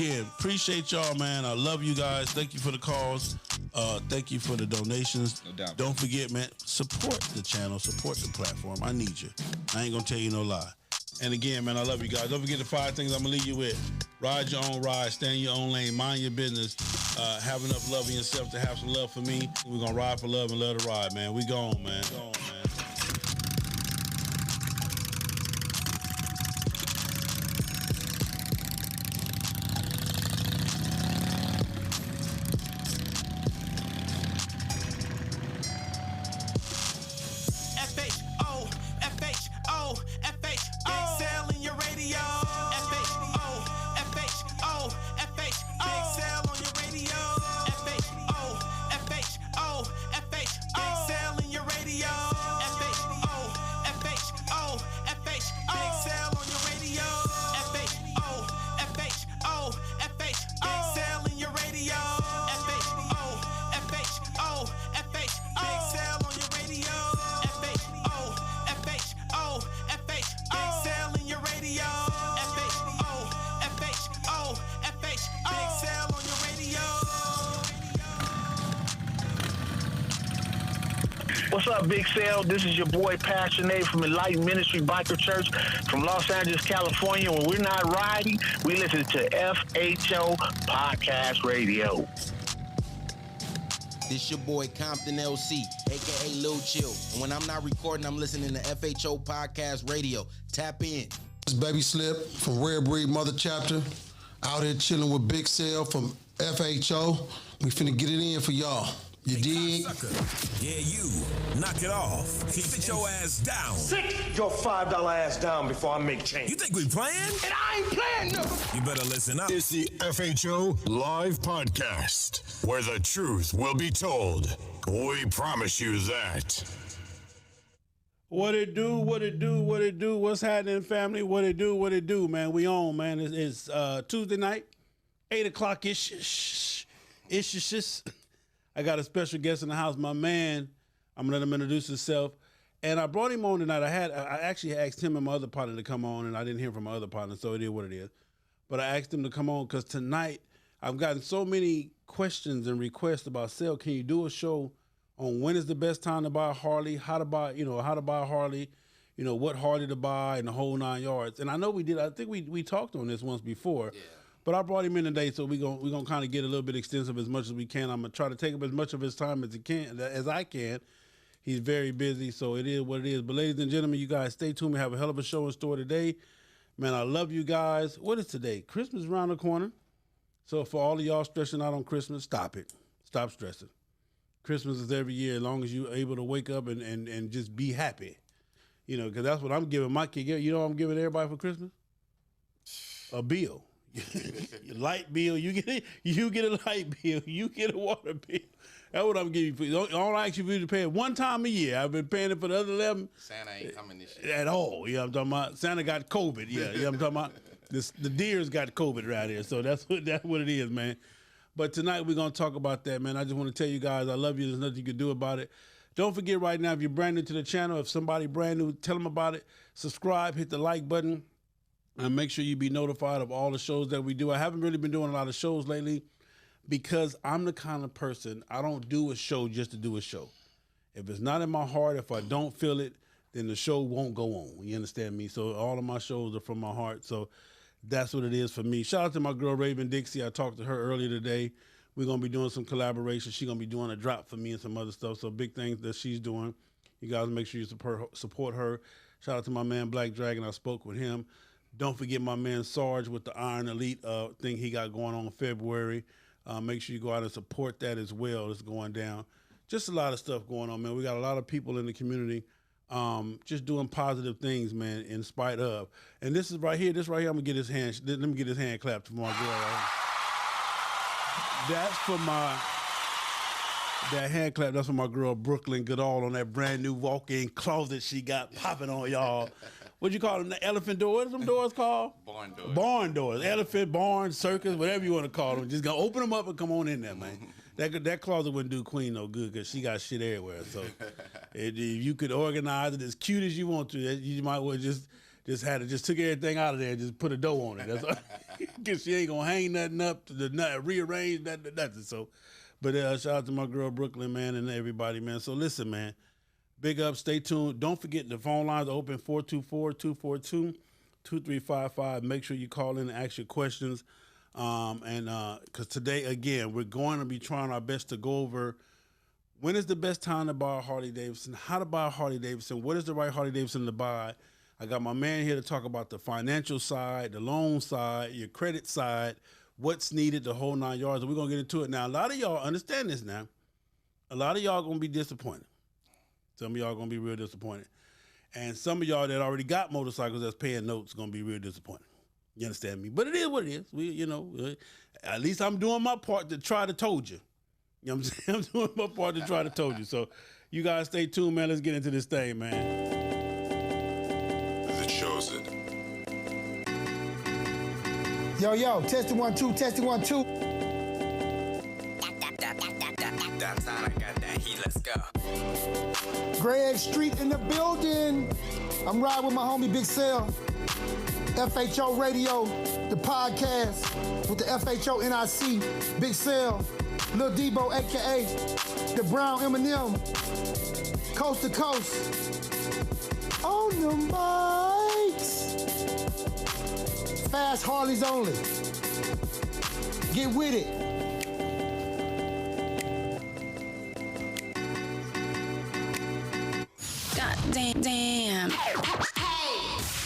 again, appreciate y'all, man. I love you guys. Thank you for the calls. Thank you for the donations. No doubt. Don't forget, man, support the channel, support the platform. I need you. I ain't gonna tell you no lie. And again, man, I love you guys. Don't forget the 5 things I'm gonna leave you with. Ride your own ride, stay in your own lane, mind your business. Have enough love in yourself to have some love for me. We're gonna ride for love and love to ride, man. We gone, man. What's up, Big Sale? This is your boy Passionate from Enlightened Ministry Biker Church from Los Angeles, California. When we're not riding, we listen to FHO Podcast Radio. This your boy Compton LC, a.k.a. Lil Chill. And when I'm not recording, I'm listening to FHO Podcast Radio. Tap in. This Baby Slip from Rare Breed Mother Chapter. Out here chilling with Big Sale from FHO. We finna get it in for y'all. You dig? Yeah, you. Knock it off. Sit your ass down. Sit your $5 ass down before I make change. You think we playing? And I ain't playing, no. You better listen up. It's the FHO Live Podcast, where the truth will be told. We promise you that. What it do, what it do, what it do, what's happening, family? What it do, man? We on, man. It's Tuesday night, 8 o'clock-ish. I got a special guest in the house, my man. I'm gonna let him introduce himself. And I brought him on tonight. I actually asked him and my other partner to come on, and I didn't hear from my other partner, so it is what it is. But I asked him to come on because tonight I've gotten so many questions and requests about, Sale, can you do a show on when is the best time to buy a Harley, how to buy a Harley, what Harley to buy, and the whole 9 yards. And I know we did. I think we talked on this once before. Yeah. But I brought him in today, so we're gonna kind of get a little bit extensive as much as we can. I'm gonna try to take up as much of his time as I can. He's very busy, so it is what it is. But ladies and gentlemen, you guys stay tuned. We have a hell of a show in store today. Man, I love you guys. What is today? Christmas around the corner. So for all of y'all stressing out on Christmas, stop it. Stop stressing. Christmas is every year as long as you're able to wake up and just be happy. Because that's what I'm giving my kid. You know what I'm giving everybody for Christmas? A bill. Your light bill, you get a light bill, you get a water bill. That's what I'm giving you. All I ask you to pay it one time a year. I've been paying it for the other 11. Santa ain't coming this year. At all. You know what I'm talking about? Santa got COVID. Yeah, you know what I'm talking about? The deers got COVID right here. So that's what it is, man. But tonight we're going to talk about that, man. I just want to tell you guys I love you. There's nothing you can do about it. Don't forget right now, if you're brand new to the channel, if somebody brand new, tell them about it. Subscribe, hit the like button. And make sure you be notified of all the shows that we do. I haven't really been doing a lot of shows lately because I'm the kind of person, I don't do a show just to do a show. If it's not in my heart, if I don't feel it, then the show won't go on. You understand me? So all of my shows are from my heart. So that's what it is for me. Shout out to my girl, Raven Dixie. I talked to her earlier today. We're going to be doing some collaboration. She's going to be doing a drop for me and some other stuff. So big things that she's doing. You guys make sure you support her. Shout out to my man, Black Dragon. I spoke with him. Don't forget my man Sarge with the Iron Elite thing he got going on in February. Make sure you go out and support that as well. It's going down. Just a lot of stuff going on, man. We got a lot of people in the community just doing positive things, man, in spite of. And this right here, I'm going to get his hand. Let me get his hand clapped for my girl right here. That's for that hand clap, that's for my girl Brooklyn Goodall on that brand new walk-in closet she got popping on, y'all. What you call them? The elephant doors? What are them doors called? Barn doors. Barn doors. Elephant, barn, circus, whatever you want to call them. Just gonna open them up and come on in there, man. That closet wouldn't do Queen no good because she got shit everywhere. So if you could organize it as cute as you want to, you might well just took everything out of there and just put a dough on it. That's all. Cause she ain't gonna hang nothing up, rearrange nothing. So, but shout out to my girl Brooklyn, man, and everybody, man. So listen, man, big up, stay tuned. Don't forget the phone lines are open 424-242-2355. Make sure you call in and ask your questions. Because today, again, we're going to be trying our best to go over when is the best time to buy a Harley Davidson, how to buy a Harley Davidson, what is the right Harley Davidson to buy. I got my man here to talk about the financial side, the loan side, your credit side, what's needed, the whole 9 yards. And we're going to get into it now. A lot of y'all understand this now. A lot of y'all going to be disappointed. Some of y'all going to be real disappointed. And some of y'all that already got motorcycles that's paying notes going to be real disappointed. You understand me? But it is what it is. At least I'm doing my part to try to told you. You know what I'm saying? I'm doing my part to try to told you. So you guys stay tuned, man. Let's get into this thing, man. The Chosen. Yo, testing 1 2, testing 1 2. That's how I got that heat. Let's go. Greg Street in the building. I'm riding with my homie Big Sale. FHO Radio, the podcast with the FHO NIC, Big Sale, Lil Debo, a.k.a. the Brown Eminem, coast to coast, on the mics. Fast Harleys only. Get with it. God damn.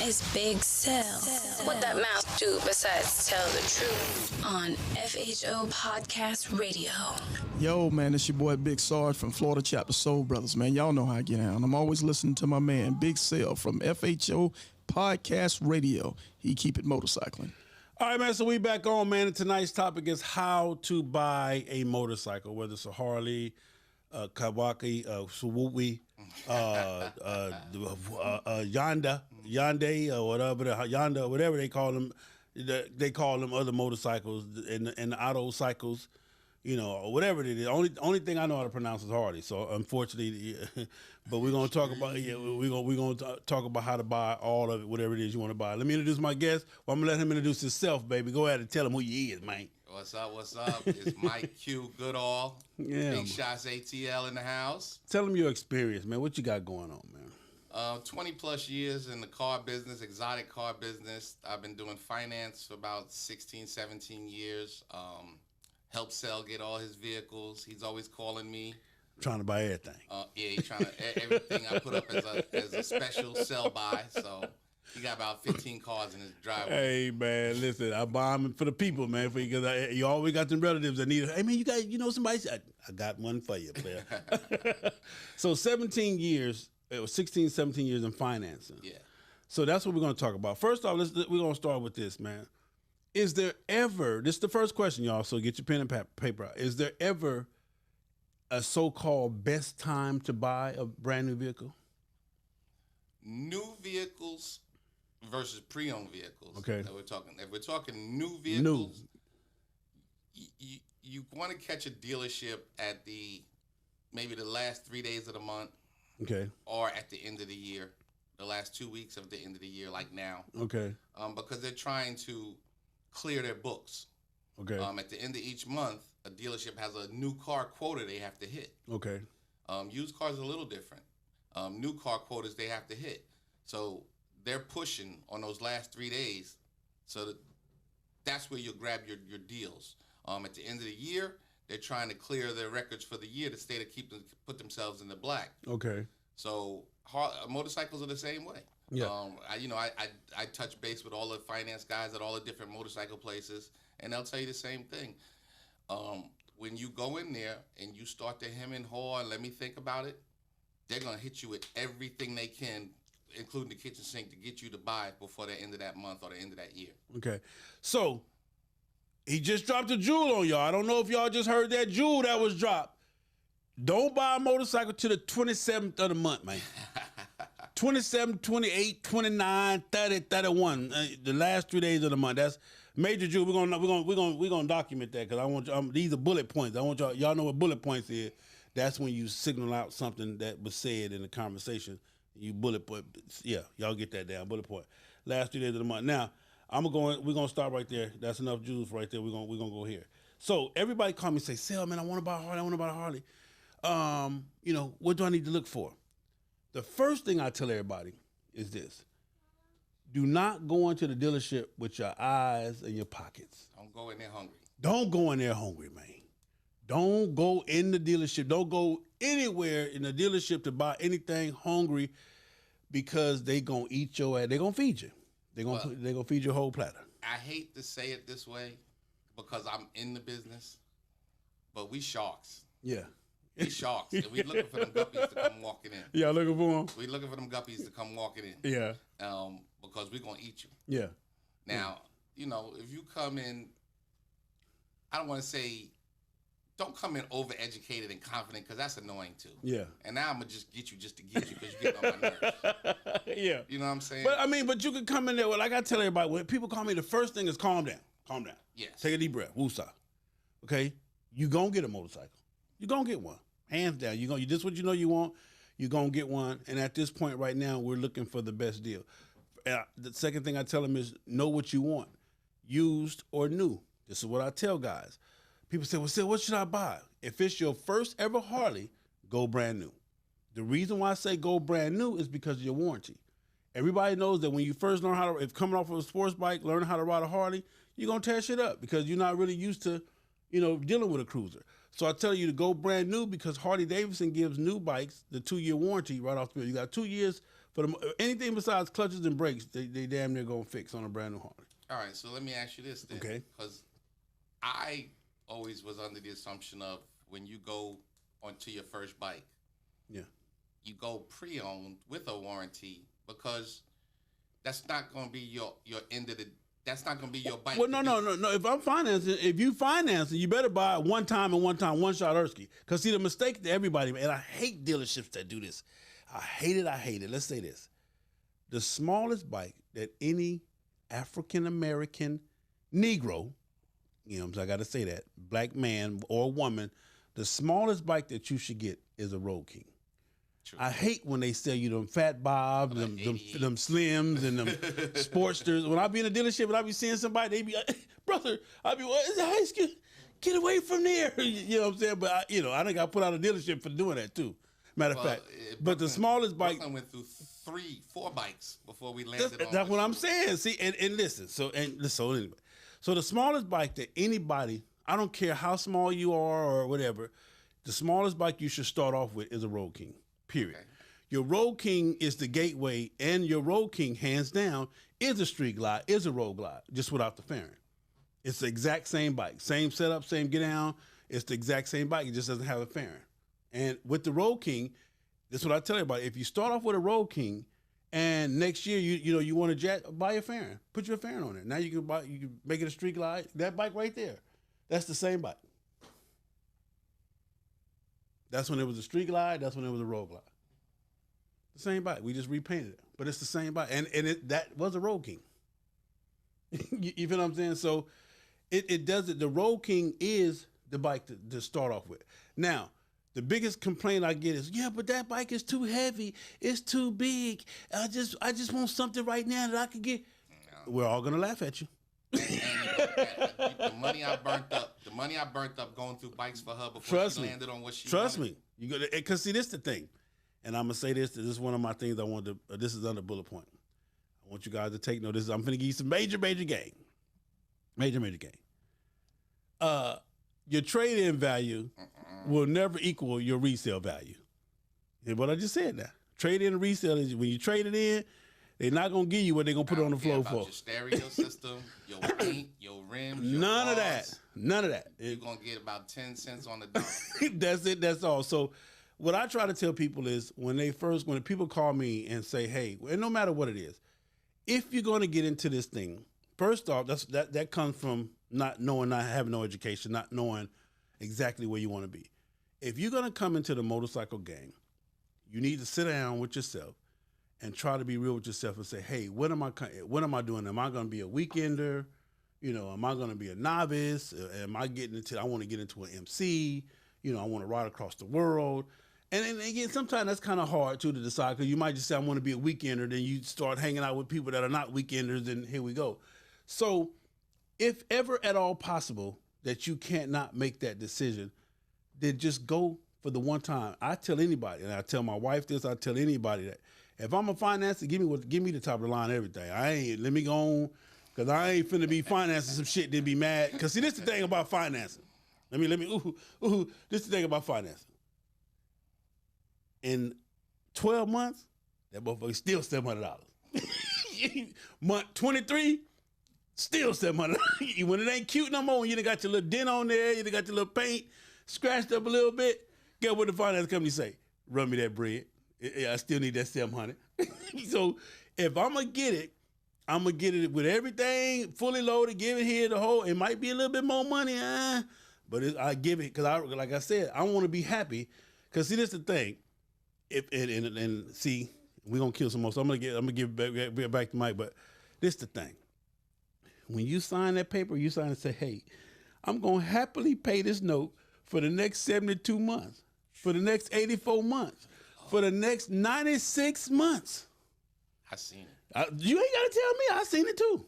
It's Big Sell. What that mouth do besides tell the truth on FHO Podcast Radio. Yo, man, it's your boy Big Sarge from Florida Chapter Soul Brothers, man. Y'all know how I get down. I'm always listening to my man Big Sell from FHO Podcast Radio. He keep it motorcycling. All right, man, so we back on, man, and tonight's topic is how to buy a motorcycle, whether it's a Harley, Kawasaki, Suzuki, Hyundai, or whatever they call them. They call them other motorcycles and the auto cycles, or whatever it is. Only thing I know how to pronounce is Harley. So unfortunately, but we're gonna talk about we're gonna talk about how to buy all of it, whatever it is you want to buy. Let me introduce my guest. Well, I'm gonna let him introduce himself, baby. Go ahead and tell him who you is, man. What's up? It's Mike Q Goodall. Yeah. Big Shots ATL in the house. Tell him your experience, man. What you got going on, man? 20 plus years in the car business, exotic car business. I've been doing finance for about 16, 17 years. Help Sell get all his vehicles. He's always calling me. Trying to buy everything. Yeah, he's trying to, everything I put up as a special sell buy. So he got about 15 cars in his driveway. Hey, man, listen, I buy them for the people, man, because you always got them relatives that need it. Hey, man, you got, somebody, I got one for you, player. So 17 years, 16, 17 years in financing. Yeah. So that's what we're going to talk about. First off, we're going to start with this, man. Is there ever, this is the first question, y'all, so get your pen and paper out. Is there ever a so-called best time to buy a brand new vehicle? New vehicles versus pre-owned vehicles. Okay. That we're talking. If we're talking new vehicles, you want to catch a dealership at maybe the last 3 days of the month. Okay. Or at the end of the year, the last 2 weeks of the end of the year, like now. Okay. Because they're trying to clear their books. Okay. At the end of each month, a dealership has a new car quota they have to hit. Okay. Used cars are a little different. New car quotas they have to hit. So they're pushing on those last 3 days. So that's where you'll grab your deals. At the end of the year, they're trying to clear their records for the year to stay to put themselves in the black. Okay. So motorcycles are the same way. Yeah. I touch base with all the finance guys at all the different motorcycle places, and they'll tell you the same thing. When you go in there and you start to hem and haw and let me think about it, they're gonna hit you with everything they can, including the kitchen sink, to get you to buy before the end of that month or the end of that year. Okay. So he just dropped a jewel on y'all. I don't know if y'all just heard that jewel that was dropped. Don't buy a motorcycle till the 27th of the month, man. 27, 28, 29, 30, 31. The last 3 days of the month. That's major jewel. We're gonna document that because I want these are bullet points. I want y'all know what bullet points is. That's when you signal out something that was said in the conversation. You bullet point. Yeah, y'all get that down. Bullet point. Last 3 days of the month. Now, We're gonna stop right there. That's enough juice right there. We're gonna go here. So everybody call me and say, Sal, man, I want to buy a Harley. I want to buy a Harley. What do I need to look for? The first thing I tell everybody is this. Do not go into the dealership with your eyes in your pockets. Don't go in there hungry. Don't go in there hungry, man. Don't go in the dealership. Don't go anywhere in the dealership to buy anything hungry because they gonna eat your ass. They gonna feed you. They gonna feed you a whole platter. I hate to say it this way because I'm in the business, but we sharks. Yeah. We sharks, and we looking for them guppies to come walking in. Yeah, looking for them. We looking for them guppies to come walking in. Yeah. Because we're gonna eat you. Yeah. Now, if you come in, I don't want to say, don't come in overeducated and confident because that's annoying too. Yeah. And now I'm gonna just get you just to get you because you get on my nerves. Yeah. You know what I'm saying? But you could come in there. Like I tell everybody, when people call me, the first thing is calm down. Calm down. Yes. Take a deep breath. Woosah. Okay. You gonna get a motorcycle. You gonna get one. Hands down. You this what you know you want. You gonna get one. And at this point right now, we're looking for the best deal. The second thing I tell them is know what you want, used or new. This is what I tell guys. People say, well, Sid, what should I buy? If it's your first ever Harley, go brand new. The reason why I say go brand new is because of your warranty. Everybody knows that when you first learn how to, if coming off of a sports bike, learning how to ride a Harley, you're going to tear shit up because you're not really used to, dealing with a cruiser. So I tell you to go brand new because Harley-Davidson gives new bikes the 2-year warranty right off the bat. You got 2 years for them. Anything besides clutches and brakes, they damn near going to fix on a brand new Harley. All right, so let me ask you this then. Okay. Because I always was under the assumption of when you go onto your first bike, yeah, you go pre-owned with a warranty because that's not going to be your end of the. That's not going to be your bike. Well, no. If you financing, you better buy it one time, one shot Ersky. Because see, the mistake to everybody, and I hate dealerships that do this. I hate it. Let's say this. The smallest bike that any African-American Negro, so I got to say that, black man or woman, the smallest bike that you should get is a Road King. True. I hate when they sell you them Fat Bobs, them Slims, and them Sportsters. When I be in a dealership and I be seeing somebody, they be like, brother, I be, what is high school? Get away from there. You know what I'm saying? But I think I put out a dealership for doing that too. Matter of fact. But the smallest bike. Brooklyn went through 3-4 bikes before we landed on. That's what I'm saying. See, and listen. So anyway. So the smallest bike that anybody, I don't care how small you are or whatever, the smallest bike you should start off with is a Road King. Period. Okay. Your Road King is the gateway, and your Road King, hands down, is a street glide, is a road glide, just without the fairing. It's the exact same bike, same setup, same get down. It's the exact same bike. It just doesn't have a fairing. And with the Road King, this is what I tell everybody. If you start off with a Road King, and next year you want to buy a fairing, put your fairing on it. Now you can make it a street glide. That bike right there, that's the same bike. That's when it was a street glide. That's when it was a road glide. The same bike. We just repainted it, but it's the same bike, and that was a Road King. You feel what I'm saying? So it does it. The Road King is the bike to start off with. Now, the biggest complaint I get is, yeah, but that bike is too heavy. It's too big. I just want something right now that I can get. No. We're all gonna laugh at you. The money I burnt up going through bikes for her before she landed on what she Trust me. You go because see, this is the thing, and I'm gonna say this. This is one of my things I want to. This is under bullet point. I want you guys to take note. I'm gonna give you some major game. Major game. Your trade-in value will never equal your resale value. Hear what I just said now. Trade-in and resale is when you trade it in, they're not gonna give you what they're gonna put it on the floor for. Your stereo system, your paint, your rims, your None of bars. that. None of that. You're gonna get about 10 cents on the dollar. That's it. That's all. So what I try to tell people is when people call me and say, hey, and no matter what it is, if you're gonna get into this thing, first off, that comes from not having no education, not knowing exactly where you want to be. If you're gonna come into the motorcycle game, you need to sit down with yourself and try to be real with yourself and say, hey, what am I doing? Am I going to be a weekender? Am I going to be a novice? I want to get into an MC? I want to ride across the world. And again, sometimes that's kind of hard too to decide because you might just say, I want to be a weekender. Then you start hanging out with people that are not weekenders and here we go. So if ever at all possible that you can't not make that decision, then just go for the one time. I tell anybody, and I tell my wife this, I tell anybody that if I'm a financer, give me the top of the line everything. Let me go on, because I ain't finna be financing some shit then be mad. Because see, this the thing about financing. This the thing about financing. In 12 months, that motherfucker still $700. Month 23, still $700. When it ain't cute no more, when you done got your little dent on there, you done got your little paint scratched up a little bit, guess what the finance company say? Run me that bread. I still need that $700. So if I'm going to get it with everything fully loaded, give it here, the whole, it might be a little bit more money, but I give it, because like I said, I want to be happy. Because see, this is the thing. See, we're going to kill some more, so I'm going to give it back to Mike, but this is the thing. When you sign that paper, you sign and say, hey, I'm going to happily pay this note for the next 72 months, for the next 84 months, for the next 96 months. I seen it. You ain't got to tell me. I seen it too.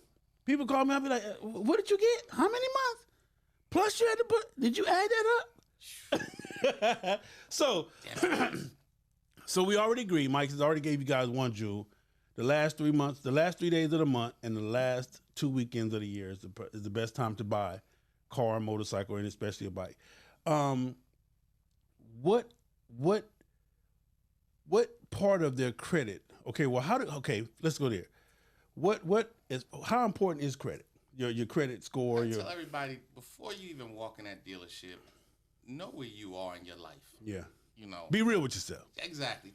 People call me, I'll be like, what did you get? How many months? Plus you had to did you add that up? So we already agreed. Mike has already gave you guys one jewel. The last 3 months, the last 3 days of the month, and the last 2 weekends of the year is the best time to buy car, motorcycle, and especially a bike. What part of their credit? Okay, let's go there. How important is credit? Your credit score. I tell everybody, before you even walk in that dealership, know where you are in your life. Yeah. Be real with yourself. Exactly.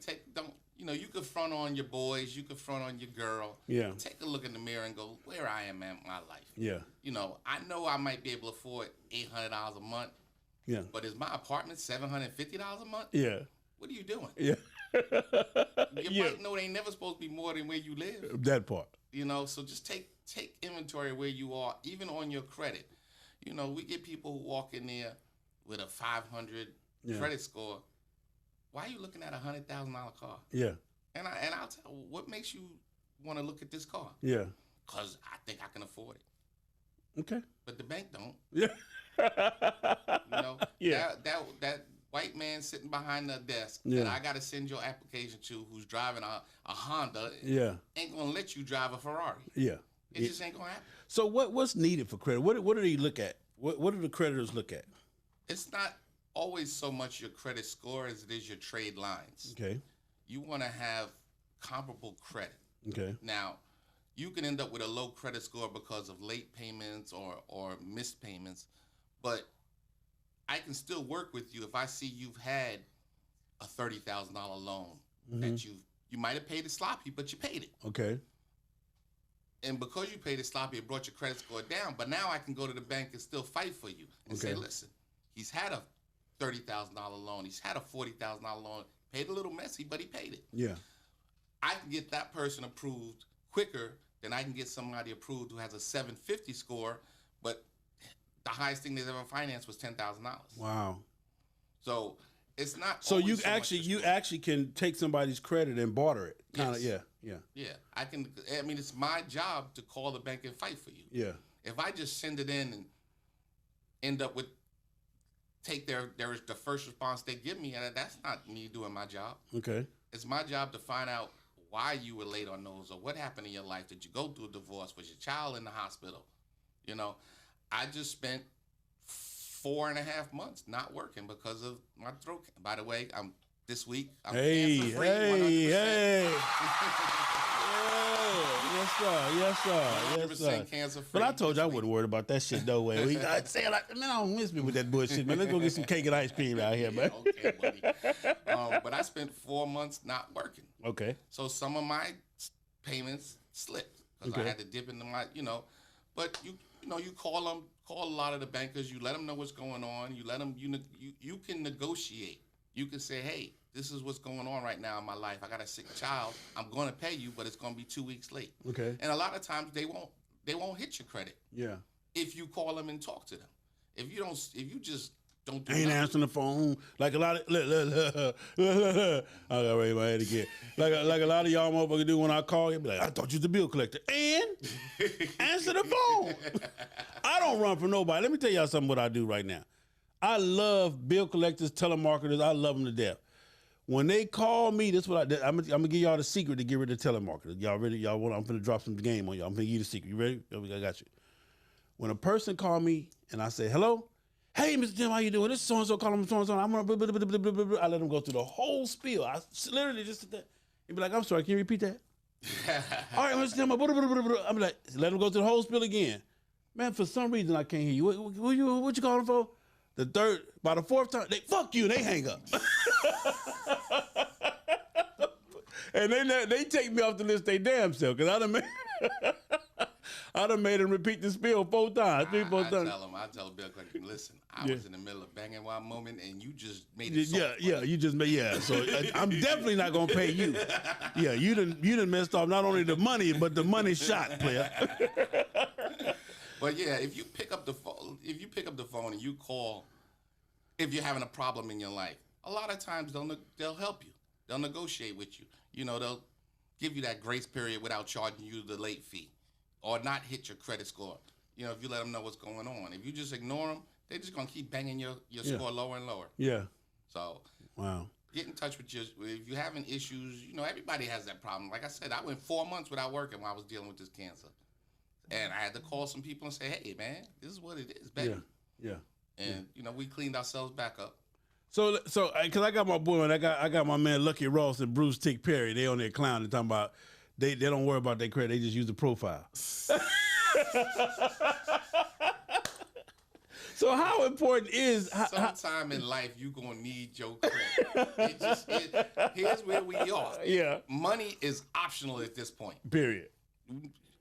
You could front on your boys, you could front on your girl. Yeah. Take a look in the mirror and go, where I am in my life. Yeah. I know I might be able to afford $800 a month. Yeah. But is my apartment $750 a month? Yeah. What are you doing? Yeah. You might know they ain't never supposed to be more than where you live. That part. So just take inventory where you are, even on your credit. We get people who walk in there with a 500 credit score. Why are you looking at a $100,000 car? Yeah. And I'll tell you, what makes you want to look at this car? Yeah. Because I think I can afford it. Okay. But the bank don't. Yeah. Yeah. That white man sitting behind the desk that I got to send your application to, who's driving a Honda, ain't going to let you drive a Ferrari. Yeah. It just ain't going to happen. So what's needed for credit? What do they look at? What do the creditors look at? It's not always so much your credit score as it is your trade lines. Okay. You want to have comparable credit. Okay. Now, you can end up with a low credit score because of late payments or missed payments, but I can still work with you if I see you've had a $30,000 loan that you might have paid it sloppy, but you paid it. Okay. And because you paid it sloppy, it brought your credit score down. But now I can go to the bank and still fight for you and say, listen, he's had a $30,000 loan. He's had a $40,000 loan. Paid a little messy, but he paid it. Yeah. I can get that person approved quicker than I can get somebody approved who has a 750 score, but the highest thing they've ever financed was $10,000. Wow. So it's not. So you actually can take somebody's credit and barter it. Kind of. Yes. Yeah. Yeah. I can. I mean, it's my job to call the bank and fight for you. Yeah. If I just send it in and end up with the first response they give me, and that's not me doing my job. Okay. It's my job to find out why you were late on those, or what happened in your life. Did you go through a divorce? Was your child in the hospital? I just spent 4.5 months not working because of my throat. By the way, this week I'm cancer free. 100%. Yes, sir. Cancer free. But I told you I wouldn't worry about that shit no way. I say I don't miss me with that bullshit, man. Let's go get some cake and ice cream out here, man. Okay, buddy. But I spent 4 months not working. Okay. So some of my payments slipped because I had to dip into my, But you call a lot of the bankers. You let them know what's going on. You let them, you can negotiate. You can say, hey, this is what's going on right now in my life. I got a sick child. I'm going to pay you, but it's going to be 2 weeks late. Okay. And a lot of times they won't hit your credit. Yeah. If you call them and talk to them. If you just don't do ain't nothing. answering the phone. Like a lot of I gotta raise my head again. Like a lot of y'all motherfuckers do when I call you. Be like, I thought you was the bill collector. And answer the phone. I don't run from nobody. Let me tell y'all something what I do right now. I love bill collectors, telemarketers. I love them to death. When they call me, this is what I did. I'm gonna give y'all the secret to get rid of telemarketers. Y'all ready? Y'all want? I'm gonna drop some game on y'all. I'm gonna give you the secret. You ready? I got you. When a person call me and I say hello, hey Mr. Tim, how you doing? This is so and so calling so and so. I'm gonna blah, blah, blah, blah, blah, blah, blah. I let them go through the whole spiel. I literally just sit there and be like, I'm sorry, can you repeat that? All right, Mr. Tim, blah, blah, blah, blah, blah. I'm like, let them go through the whole spiel again. Man, for some reason I can't hear you. What you calling for? The third, by the fourth time, they fuck you, and they hang up. And they take me off the list they damn self, because I done made them repeat the spiel 4 times, 4 times. I tell Bill Clinton, listen, I was in the middle of banging one moment, and you just made it soft. You just made, So I'm definitely not gonna pay you. Yeah, you done messed off not only the money, but the money shot, player. But yeah, if you pick up the phone and you call, if you're having a problem in your life, a lot of times they'll help you. They'll negotiate with you. You know, they'll give you that grace period without charging you the late fee, or not hit your credit score. You know, if you let them know what's going on. If you just ignore them, they're just gonna keep banging your score lower and lower. Yeah. So wow. Get in touch with if you're having issues. You know, everybody has that problem. Like I said, I went 4 months without working while I was dealing with this cancer. And I had to call some people and say, hey, man, this is what it is, baby. Yeah. And, you know, we cleaned ourselves back up. So, because I got my boy, and I got my man Lucky Ross and Bruce Tick Perry. They on there clowning, talking about they don't worry about their credit. They just use the profile. So how important is... Sometime in life, you're going to need your credit. Here's where we are. Yeah. Money is optional at this point. Period.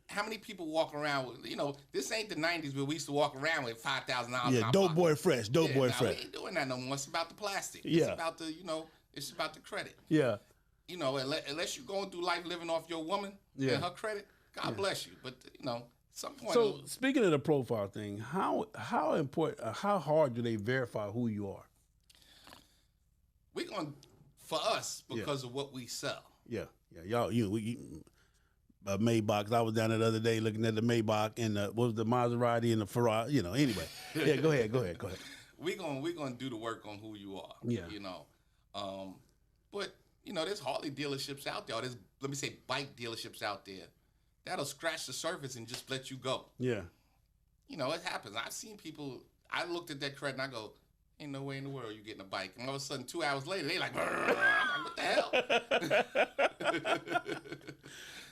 How many people walk around with, you know, this ain't the 90s where we used to walk around with $5,000. Yeah, dope boy fresh, dope boy fresh. We ain't doing that no more. It's about the plastic. Yeah. It's about the, it's about the credit. Yeah. You know, unless you're going through life living off your woman and her credit, God bless you. But, some point. So speaking of the profile thing, how important, how hard do they verify who you are? We're going, for us, because of what we sell. Yeah. Y'all, Maybach. I was down there the other day looking at the Maybach and what was the Maserati and the Ferrari. Anyway. Yeah, go ahead. We're gonna do the work on who you are. Yeah. But there's Harley dealerships out there. There's, let me say, bike dealerships out there that'll scratch the surface and just let you go. Yeah. It happens. I've seen people. I looked at that credit and I go, ain't no way in the world you getting a bike. And all of a sudden, 2 hours later, they like, what the hell?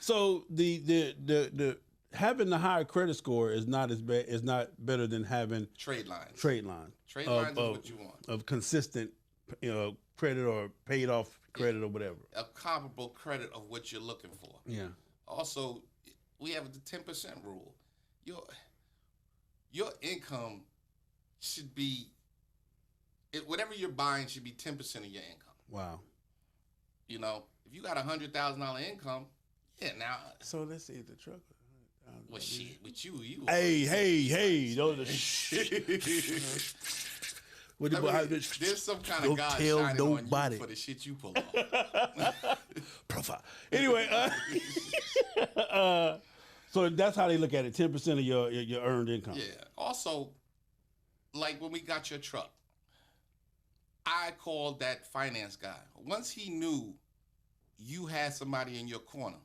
So the having the higher credit score is not as bad. Is not better than having trade lines. Trade lines is what you want. Of consistent, credit or paid off credit or whatever. A comparable credit of what you're looking for. Yeah. Also, we have the 10% rule. Your income should be, whatever you're buying should be 10% of your income. Wow. If you got $100,000 income, now. So let's say the truck. Well, shit, with you. Hey, those are there's some kind of God shining on you for the shit you pull off. Profile. Anyway, so that's how they look at it. 10% of your earned income. Yeah. Also, like when we got your truck, I called that finance guy. Once he knew you had somebody in your corner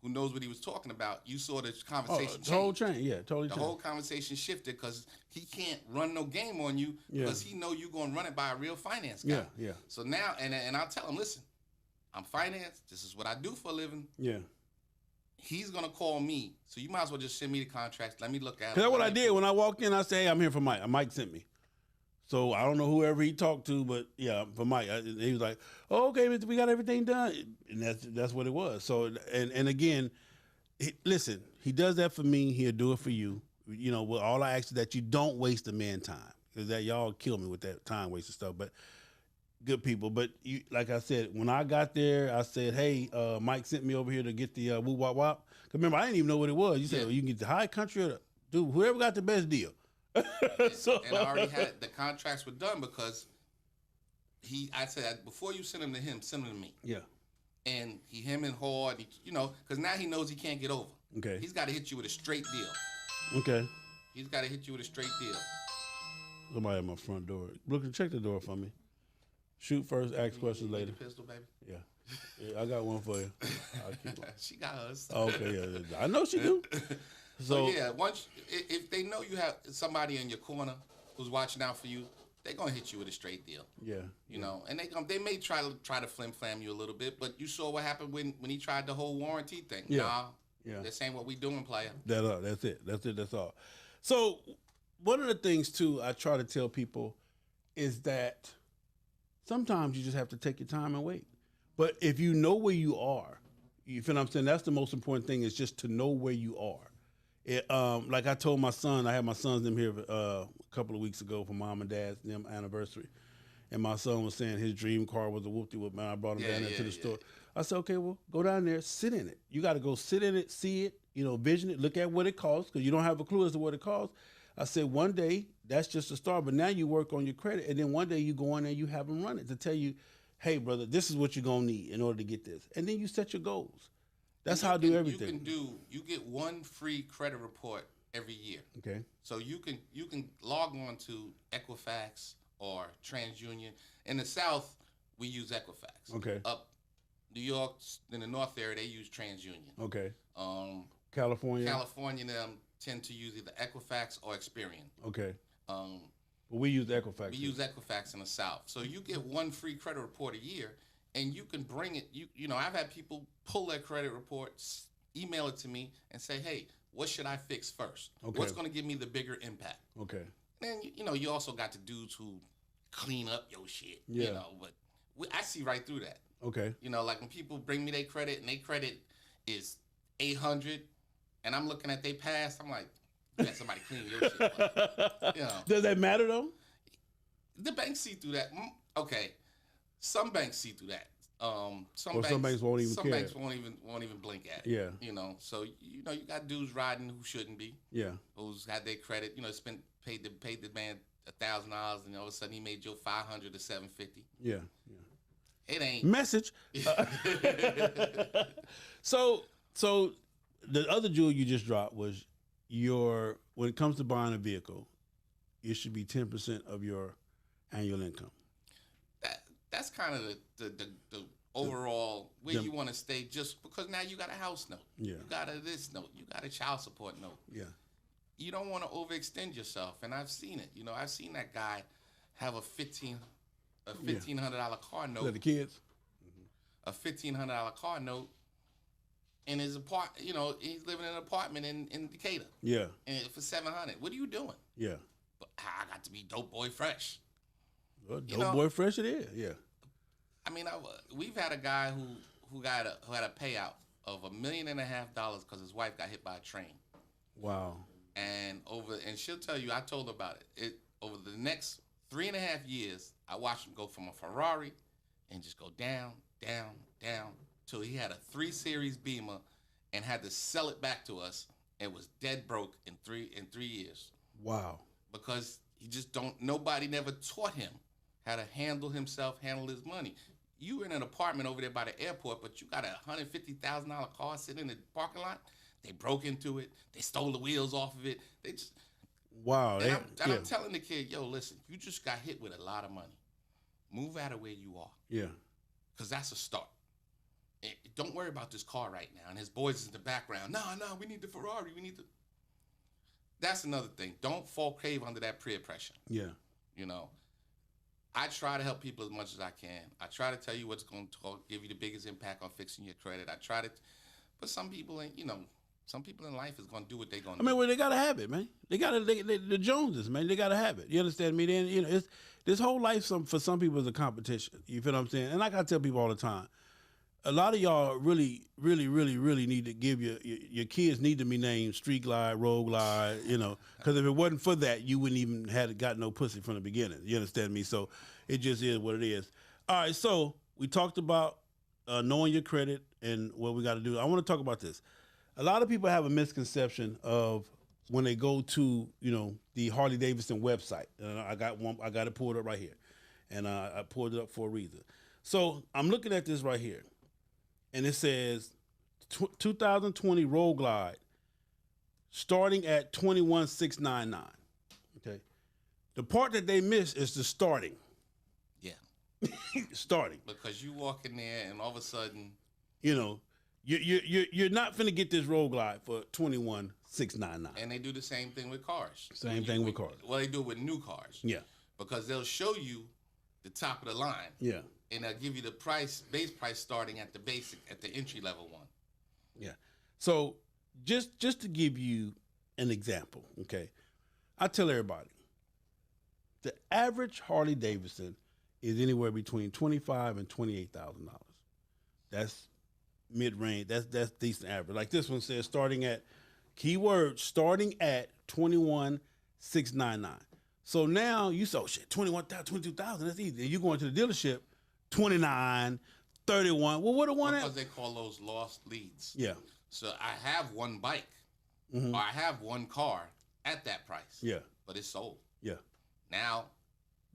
who knows what he was talking about, you saw the conversation change. The whole chain, totally. The whole conversation shifted because he can't run no game on you because he know you're going to run it by a real finance guy. Yeah. So now, and I'll tell him, listen, I'm finance. This is what I do for a living. Yeah. He's going to call me. So you might as well just send me the contracts. Let me look at it. That's what I did. When I walked in, I said, hey, I'm here for Mike. Mike sent me. So I don't know whoever he talked to, but yeah, for Mike, he was like, "Oh, okay, we got everything done," and that's what it was. So and again, listen, he does that for me. He'll do it for you. Well, all I ask is that you don't waste a man's time, because that y'all kill me with that time wasting stuff. But good people. But like I said, when I got there, I said, "Hey, Mike sent me over here to get the woo wop wop." Cause remember, I didn't even know what it was. You said, "Oh, you can get the high country or dude, whoever got the best deal." And I already had the contracts were done because I said before you send them to him, send them to me. Yeah. And him and hard, because now he knows he can't get over. Okay. He's got to hit you with a straight deal. Okay. He's got to hit you with a straight deal. Somebody at my front door. Look, check the door for me. Shoot first, ask questions later. The pistol, baby. Yeah, I got one for you. I'll keep one. She got hers. Okay, yeah, I know she do. So yeah, once if they know you have somebody in your corner who's watching out for you, they're gonna hit you with a straight deal. Yeah, you know, and they may try to flim flam you a little bit, but you saw what happened when he tried the whole warranty thing. Yeah. Nah, yeah, this ain't what we doing, player. That's it. That's all. So one of the things too I try to tell people is that sometimes you just have to take your time and wait. But if you know where you are, you feel what I'm saying? That's the most important thing, is just to know where you are. Like I told my son, I had my sons them here a couple of weeks ago for mom and dad's anniversary. And my son was saying his dream car was a whoop-de-whoop, man. I brought him down there to the store. I said, okay, well, go down there, sit in it. You got to go sit in it, see it, vision it, look at what it costs, because you don't have a clue as to what it costs. I said, one day, that's just a start, but now you work on your credit, and then one day you go in there and you have them run it to tell you, hey, brother, this is what you're going to need in order to get this. And then you set your goals. That's how I do everything. You get one free credit report every year. Okay. So you can log on to Equifax or TransUnion. In the South, we use Equifax. Okay. Up New York, in the North area, they use TransUnion. Okay. California them tend to use either Equifax or Experian. Okay. But we use Equifax. We use Equifax in the South. So you get one free credit report a year, and you can bring it. I've had people pull their credit reports, email it to me, and say, hey, what should I fix first? Okay. What's going to give me the bigger impact? Okay. And you also got the dudes who clean up your shit. Yeah. But I see right through that. Okay. Like when people bring me their credit and their credit is 800, and I'm looking at their past, I'm like, you got somebody clean your shit. Like, Does that matter though? The banks see through that. Okay, some banks see through that. Some banks won't even care. Some banks won't even blink at it. Yeah. So you got dudes riding who shouldn't be. Yeah. Who's had their credit. Paid the man $1,000, and all of a sudden he made your $500 to $750. Yeah. It ain't message. So the other jewel you just dropped was when it comes to buying a vehicle, it should be 10% of your annual income. That's kind of the overall where you want to stay, just because now you got a house note. Yeah. You got this note. You got a child support note. Yeah. You don't want to overextend yourself, and I've seen it. I've seen that guy have a $1,500 car note. The kids. A $1,500 car note in his apartment. He's living in an apartment in Decatur. Yeah. And for $700. What are you doing? Yeah. But I got to be dope boy fresh. Well, dope boy fresh it is. Yeah. I mean, we've had a guy who had a payout of $1.5 million because his wife got hit by a train. Wow. And she'll tell you, I told her about it. Over the next 3.5 years, I watched him go from a Ferrari and just go down, down, down, till he had a 3 Series Beamer and had to sell it back to us and was dead broke in 3 years. Wow. Because nobody never taught him how to handle himself, handle his money. You were in an apartment over there by the airport, but you got a $150,000 car sitting in the parking lot. They broke into it. They stole the wheels off of it. They just... Wow. I'm telling the kid, yo, listen, you just got hit with a lot of money. Move out of where you are. Yeah. Because that's a start. And don't worry about this car right now. And his boys is in the background. No, we need the Ferrari. That's another thing. Don't fall crave under that peer pressure. Yeah. I try to help people as much as I can. I try to tell you what's going to give you the biggest impact on fixing your credit. But some people ain't, some people in life is going to do what they're going to do. Well, they got to have it, man. The Joneses, man, they got to have it. You understand me? Then, this whole life for some people is a competition. You feel what I'm saying? And like I tell people all the time, a lot of y'all really, really, really, really need to give your kids need to be named Street Glide, Road Glide, because if it wasn't for that, you wouldn't even have got no pussy from the beginning. You understand me? So it just is what it is. All right, so we talked about knowing your credit and what we got to do. I want to talk about this. A lot of people have a misconception of when they go to, the Harley Davidson website. I got it pulled up right here. And I pulled it up for a reason. So I'm looking at this right here. And it says 2020 Road Glide starting at $21,699. Okay. The part that they miss is the starting. Yeah. Starting. Because you walk in there and all of a sudden, you're not finna get this Road Glide for $21,699. And they do the same thing with cars. Same thing with cars. Well, they do it with new cars. Yeah. Because they'll show you the top of the line. Yeah. And they'll give you the base price starting at the entry level one. Yeah. So just to give you an example, okay, I tell everybody, the average Harley Davidson is anywhere between $25,000 and $28,000. That's mid-range. That's decent average. Like this one says, starting at $21,699. So now you say, oh shit, $21,000, $22,000. That's easy. And you go into the dealership, $29,000, $31,000. Well, what the one? Because they call those lost leads. Yeah. So I have one bike, or I have one car at that price. Yeah. But it's sold. Yeah. Now,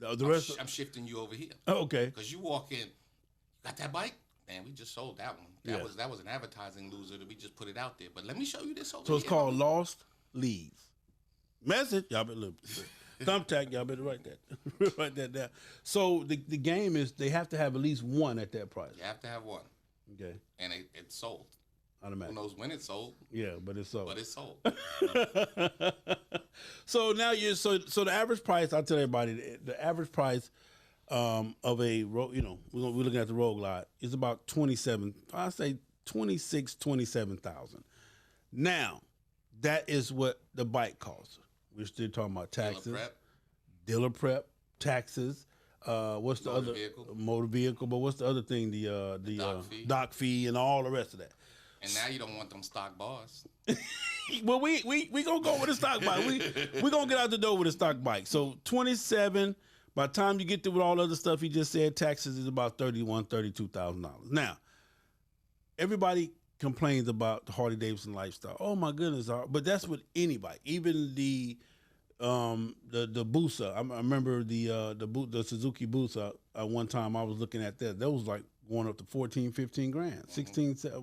the rest I'm shifting you over here. Oh, okay. Because you walk in, got that bike? Man, we just sold that one. That was an advertising loser that we just put it out there. But let me show you this over here. So it's called lost leads. Message, y'all better look. Thumbtack, y'all better write that. Write that down. So the game is they have to have at least one at that price. You have to have one. Okay. And it's sold. Automatic. Who knows when it's sold? Yeah, but it's sold. But it's sold. So now so the average price, I'll tell everybody, the average price of a road, we're looking at the Road Glide, is about 27,000. Now, that is what the bike costs. We're still talking about taxes, dealer prep, taxes. What's the other motor vehicle? But what's the other thing? The dock fee and all the rest of that. And now you don't want them stock bars. Well, we gonna go with a stock bike. We gonna get out the door with a stock bike. So 27. By the time you get through with all the other stuff he just said, taxes is about $32,000. Now, everybody complains about the Harley Davidson lifestyle. Oh my goodness, but that's with anybody. Even the Busa. I remember the Suzuki Busa. One time I was looking at that. That was like going up to 14, 15 grand. 16, I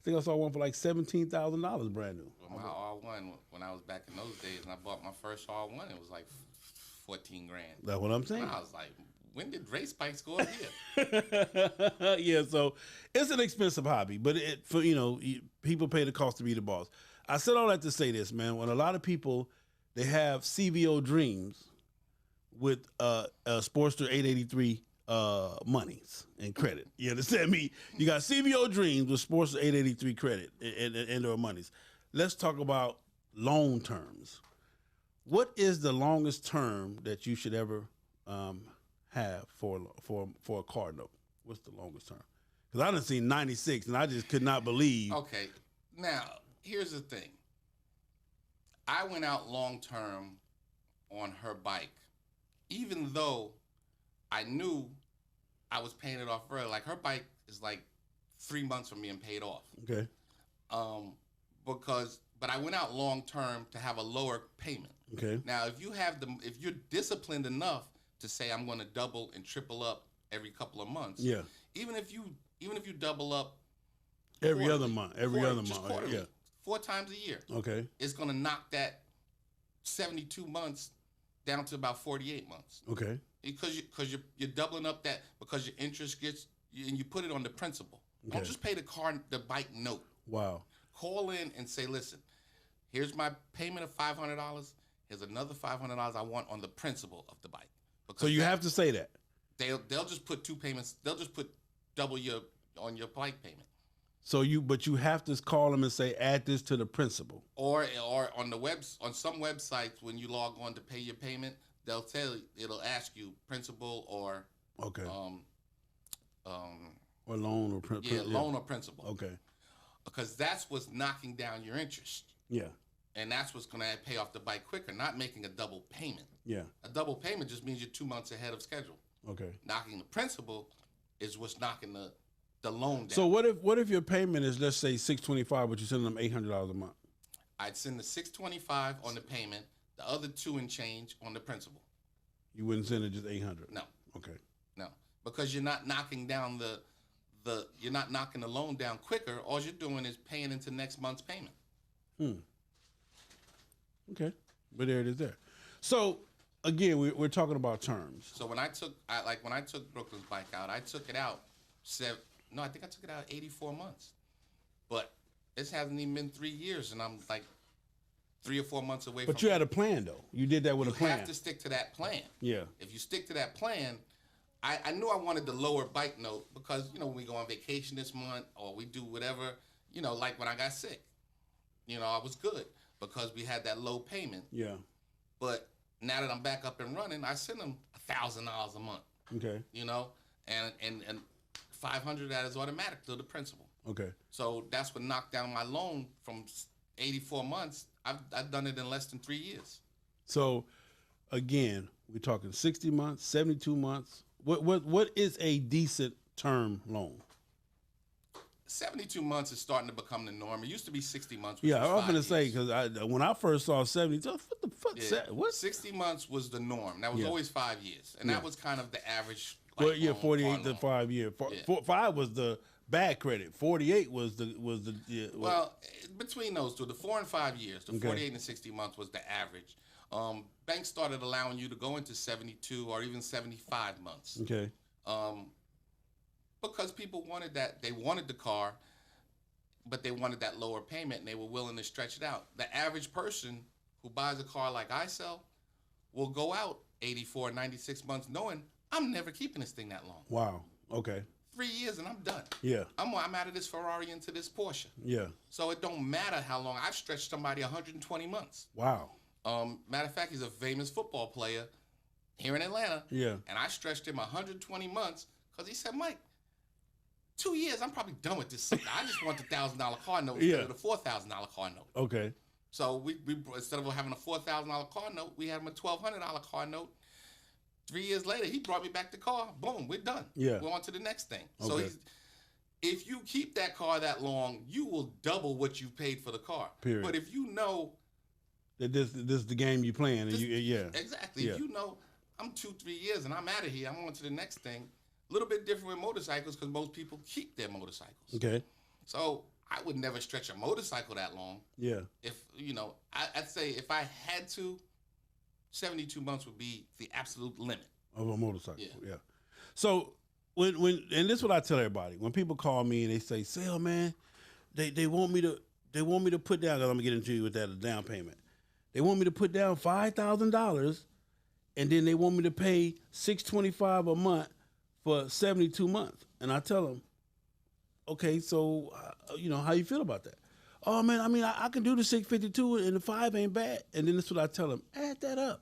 think I saw one for like $17,000 brand new. Well, my R1, when I was back in those days, and I bought my first R1, it was like 14 grand. That's what I'm saying. And I was like, when did race bikes go up here? Yeah, so it's an expensive hobby, but people pay the cost to be the boss. I said all that to say this, man. When a lot of people, they have CVO dreams with Sportster 883 monies and credit. You understand me? You got CVO dreams with Sportster 883 credit and their monies. Let's talk about loan terms. What is the longest term that you should ever have for a car note? What's the longest term? Because I done seen 96, and I just could not believe. Okay, now here's the thing. I went out long term on her bike, even though I knew I was paying it off early. Like her bike is like 3 months from being paid off. Okay. But I went out long term to have a lower payment. Okay. Now, if you're disciplined enough to say I'm going to double and triple up every couple of months. Yeah. Even if you double up every other month, yeah, 4 times a year. Okay. It's going to knock that 72 months down to about 48 months. Okay. Because you're doubling up that because your interest gets and you put it on the principal. Okay. Don't just pay the bike note. Wow. Call in and say, listen, here's my payment of $500. Here's another $500 I want on the principal of the bike. So you have to say that. They'll just put 2 payments. They'll just put double on your bike payment. But you have to call them and say, add this to the principal. Or on on some websites when you log on to pay your payment, it'll ask you principal or okay. Or loan or principal. Yeah, loan or principal. Okay. Because that's what's knocking down your interest. Yeah. And that's what's going to pay off the bike quicker, not making a double payment. Yeah. A double payment just means you're 2 months ahead of schedule. Okay. Knocking the principal is what's knocking the loan down. So what if your payment is, let's say, $625, but you're sending them $800 a month? I'd send the $625 on the payment, the other $2 and change on the principal. You wouldn't send it just $800? No. Okay. No, because you're not knocking down you're not knocking the loan down quicker. All you're doing is paying into next month's payment. Okay, but there it is there. So again, we're talking about terms. So when I took Brooklyn's bike out, I took it out I think I took it out 84 months. But this hasn't even been 3 years, and I'm like 3 or 4 months away from. But you had a plan, though. You did that with a plan. You have to stick to that plan. Yeah. If you stick to that plan, I knew I wanted the lower bike note because, when we go on vacation this month or we do whatever, like when I got sick, I was good because we had that low payment. Yeah. But now that I'm back up and running, I send them $1,000 a month. Okay. And 500 of that is automatic to the principal. Okay. So that's what knocked down my loan from 84 months. I've done it in less than 3 years. So, again, we're talking 60 months, 72 months. What is a decent term loan? 72 months is starting to become the norm. It used to be 60 months. Yeah, I was going to say, because when I first saw 72, what the fuck? Yeah. What? 60 months was the norm. That was always 5 years. And that was kind of the average. 48 to 5 years. 5 was the bad credit. 48 was the well, between those two, the 4 and 5 years, the 48 and 60 months was the average. Banks started allowing you to go into 72 or even 75 months. Okay. Because people wanted that. They wanted the car, but they wanted that lower payment, and they were willing to stretch it out. The average person who buys a car like I sell will go out 84, 96 months knowing I'm never keeping this thing that long. Wow. Okay. 3 years and I'm done. Yeah. I'm out of this Ferrari into this Porsche. Yeah. So it don't matter how long. I've stretched somebody 120 months. Wow. Matter of fact, he's a famous football player here in Atlanta. Yeah. And I stretched him 120 months because he said, Mike, 2 years, I'm probably done with this. I just want the $1,000 car note instead of the $4,000 car note. Okay. So we instead of having a $4,000 car note, we had him a $1,200 car note. 3 years later, he brought me back the car. Boom, we're done. Yeah. We're on to the next thing. Okay. So if you keep that car that long, you will double what you paid for the car. Period. But if you know that this is the game you're playing, and exactly. Yeah. If you know I'm 2-3 years and I'm out of here, I'm on to the next thing. A little bit different with motorcycles because most people keep their motorcycles. Okay. So I would never stretch a motorcycle that long. Yeah. If I'd say if I had to, 72 months would be the absolute limit of a motorcycle. Yeah. So when and this is what I tell everybody when people call me and they say, "Sale, man, they want me to put down." Because I'm gonna get into you with that down payment. They want me to put down $5,000, and then they want me to pay $625 a month for 72 months. And I tell them, okay, so how you feel about that? Oh man, I mean, I can do the 652 and the 5 ain't bad. And then this is what I tell them: add that up.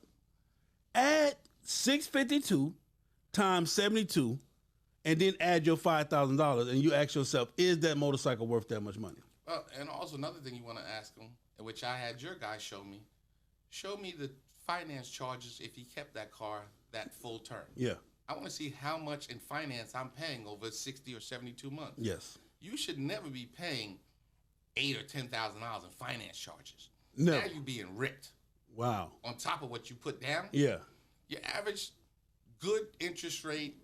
Add 652 times 72, and then add your $5,000, and you ask yourself, is that motorcycle worth that much money? Well, and also another thing you want to ask them, which I had your guy show me the finance charges if he kept that car that full term. Yeah. I want to see how much in finance I'm paying over 60 or 72 months. Yes. You should never be paying $8,000 or $10,000 in finance charges. No. Now you're being ripped. Wow. On top of what you put down. Yeah. Your average good interest rate,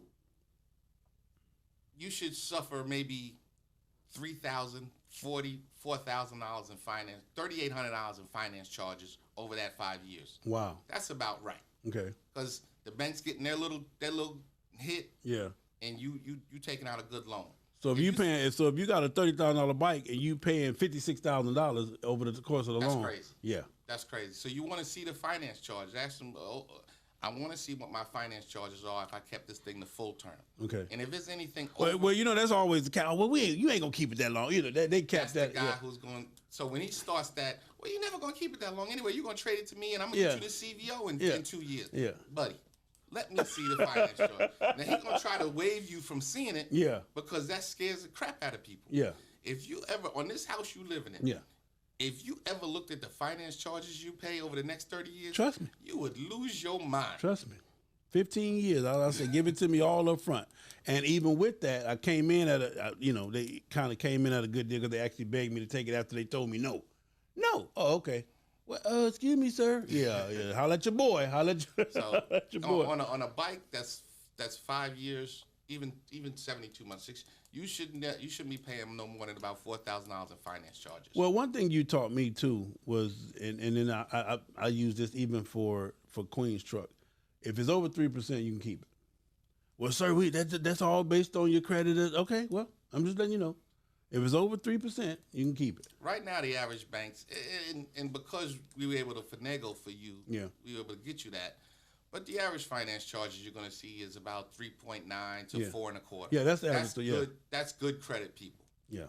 you should suffer maybe $3,000, $4,000 in finance, $3,800 in finance charges over that 5 years. Wow. That's about right. Okay. Because the bank's getting their little hit. Yeah. And you taking out a good loan. So if you got a $30,000 bike and you paying $56,000 over the course of the loan, that's crazy. Yeah, that's crazy. So you want to see the finance charge? Ask them. I want to see what my finance charges are if I kept this thing the full term. Okay. And if it's anything, well, that's always the cap. Well, you ain't gonna keep it that long. They cap that. The guy who's going. So when he starts that, well, you're never gonna keep it that long anyway. You're gonna trade it to me, and I'm gonna get you the CVO in 2 years. Yeah, buddy. Let me see the finance charge. Now he's gonna try to waive you from seeing it. Yeah. Because that scares the crap out of people. Yeah. If you ever on this house you live in, yeah. If you ever looked at the finance charges you pay over the next 30 years, trust me, you would lose your mind. Trust me. 15 years, I said, give it to me all up front. And even with that, I came in at they kind of came in at a good deal because they actually begged me to take it after they told me no. No. Oh, okay. Well, excuse me, sir. Yeah. Holla at your boy. Holla at your boy. On a bike that's 5 years, even 72 months, you shouldn't be paying no more than about $4,000 in finance charges. Well, one thing you taught me too was, and then I use this even for Queen's truck. If it's over 3%, you can keep it. Well, sir, that's all based on your credit. Okay, well, I'm just letting you know. If it's over 3%, you can keep it. Right now, the average banks, and because we were able to finagle for you, we were able to get you that. But the average finance charges you're going to see is about 3.9 to 4.25. Yeah, that's the average. Good. That's good credit, people. Yeah.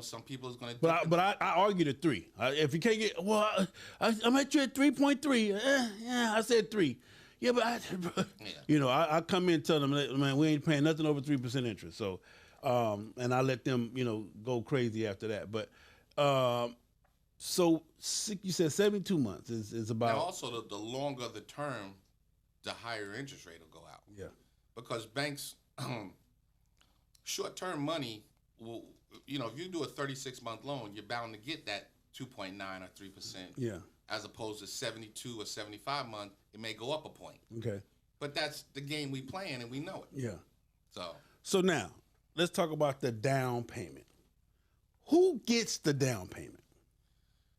Some people is going to. But I argued at 3. If you can't get, I'm at you at 3.3. Yeah, I said 3. Yeah, but I come in and tell them, man, we ain't paying nothing over 3% interest. So, and I let them, go crazy after that. But, so you said 72 months is about. Now also the longer the term, the higher interest rate will go out. Yeah. Because banks, short-term money will, if you do a 36-month loan, you're bound to get that 2.9 or 3%. Yeah. As opposed to 72 or 75 month, it may go up a point. Okay. But that's the game we playing, and we know it. Yeah. So now, let's talk about the down payment. Who gets the down payment?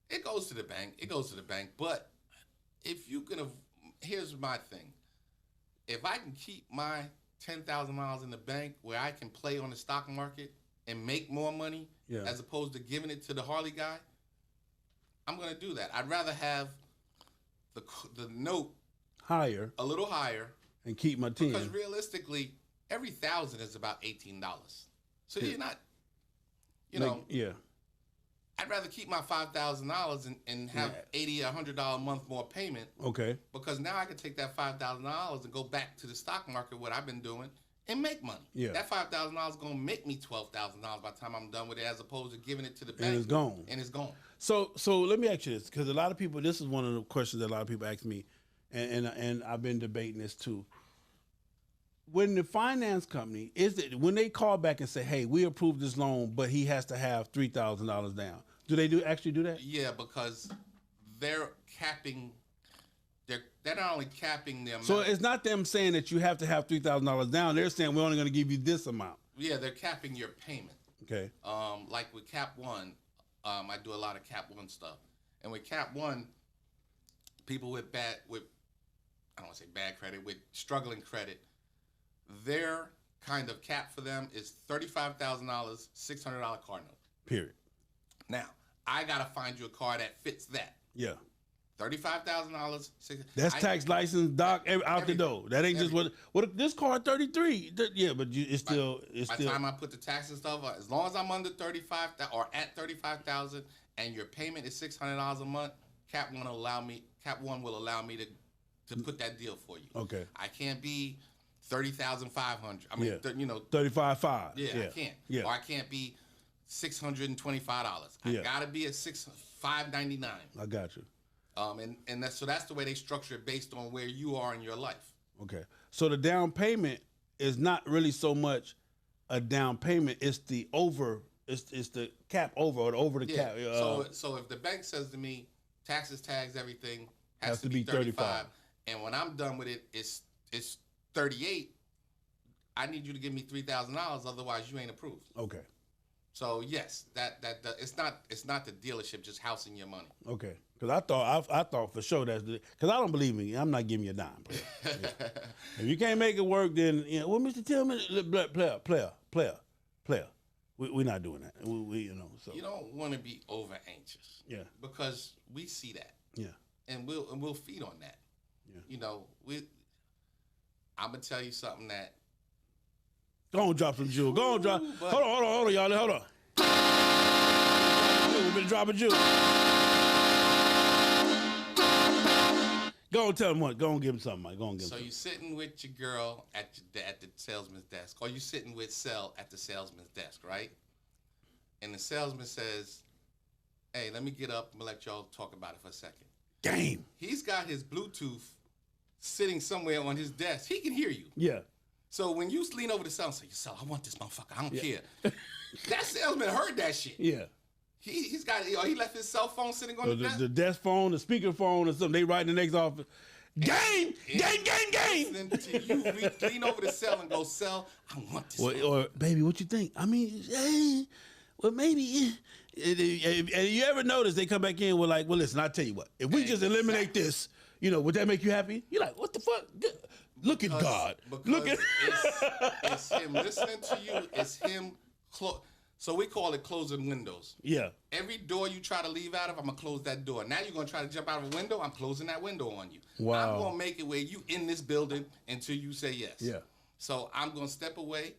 It goes to the bank. But if you can, here's my thing. If I can keep my $10,000 in the bank where I can play on the stock market and make more money, as opposed to giving it to the Harley guy, I'm going to do that. I'd rather have the note higher, a little higher, and keep my 10. Because realistically, every 1,000 is about $18. So you're not, Yeah. I'd rather keep my $5,000 and have $80, $100 a month more payment. Okay. Because now I can take that $5,000 and go back to the stock market, what I've been doing, and make money. Yeah. That $5,000 is going to make me $12,000 by the time I'm done with it, as opposed to giving it to the bank. And it's gone. So let me ask you this, because a lot of people, this is one of the questions that a lot of people ask me, and I've been debating this too. When the finance company, when they call back and say, hey, we approved this loan, but he has to have $3,000 down, do they actually do that? Yeah, because they're capping, they're not only capping the amount. So it's not them saying that you have to have $3,000 down. They're saying we're only going to give you this amount. Yeah, they're capping your payment. Okay. Like with Cap 1, I do a lot of Cap 1 stuff. And with Cap 1, people with I don't want to say bad credit, with struggling credit, their kind of cap for them is $35,000, $600 car note. Period. Now, I got to find you a car that fits that. Yeah. $35,000. That's tax, license, doc, out the door. That ain't just what this car 33. Yeah, but it's still. By the time I put the tax and stuff, as long as I'm under 35 or at 35,000, and your payment is $600 a month, Cap 1 will allow me to put that deal for you. Okay. I can't be 30,500. I mean, 35.5. Yeah, I can't. Yeah. Or I can't be $625. I gotta be at $599. I got you. And that's the way they structure it based on where you are in your life. Okay. So the down payment is not really so much a down payment. It's the it's the cap over or over the cap. So if the bank says to me, taxes, tags, everything has to be 35, and when I'm done with it, it's 38. I need you to give me $3,000, otherwise you ain't approved. Okay. So yes, that it's not the dealership just housing your money. Okay. Because I thought for sure that's because I don't believe me. I'm not giving you a dime. Yeah. If you can't make it work, then well, Mr. Tillman, player. We're not doing that. So you don't want to be over anxious. Yeah. Because we see that. Yeah. And we'll feed on that. Yeah. I'm gonna tell you something that. Go on, drop some jewel. Go on, drop. Hold on, y'all. Hold on. We've been dropping jewel. Go on, tell him what. Go on, give him something, Mike. Go on, give him something. So you sitting with your girl at the salesman's desk, or you sitting with Sel at the salesman's desk, right? And the salesman says, "Hey, let me get up. I'm gonna let y'all talk about it for a second." Damn. He's got his Bluetooth sitting somewhere on his desk. He can hear you. Yeah. So when you lean over to Sel and say, "Sel, I want this motherfucker. I don't care." That salesman heard that shit. Yeah. He's got, he left his cell phone sitting on the desk. The desk phone, the speaker phone, or something. They right in the next office. Game. Listening to you lean over the cell and go, "Cell, I want this." Or baby, what you think? I mean, well, maybe. And you ever notice they come back in with like, well, listen, I'll tell you what. If we just eliminate this, would that make you happy? You're like, what the fuck? Look at God. Look at. It's him listening to you. It's him. So we call it closing windows. Yeah. Every door you try to leave out of, I'm going to close that door. Now you're going to try to jump out of a window, I'm closing that window on you. Wow. I'm going to make it where you in this building until you say yes. Yeah. So I'm going to step away.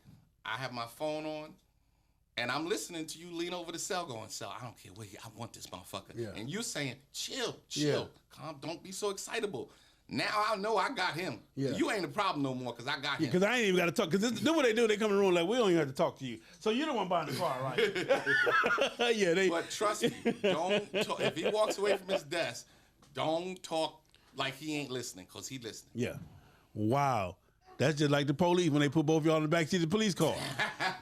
I have my phone on, and I'm listening to you lean over the cell going, "Cell, I don't care where I want this motherfucker." Yeah. And you're saying, chill, calm, don't be so excitable. Now I know I got him. Yeah. You ain't a problem no more because I got him. Because I ain't even got to talk. Because this what they do. They come in the room like, we don't even have to talk to you. So you don't want to buy the car, right? Yeah. But trust me, don't talk. If he walks away from his desk, don't talk like he ain't listening because he listening. Yeah. Wow. That's just like the police when they put both of y'all in the backseat of the police car.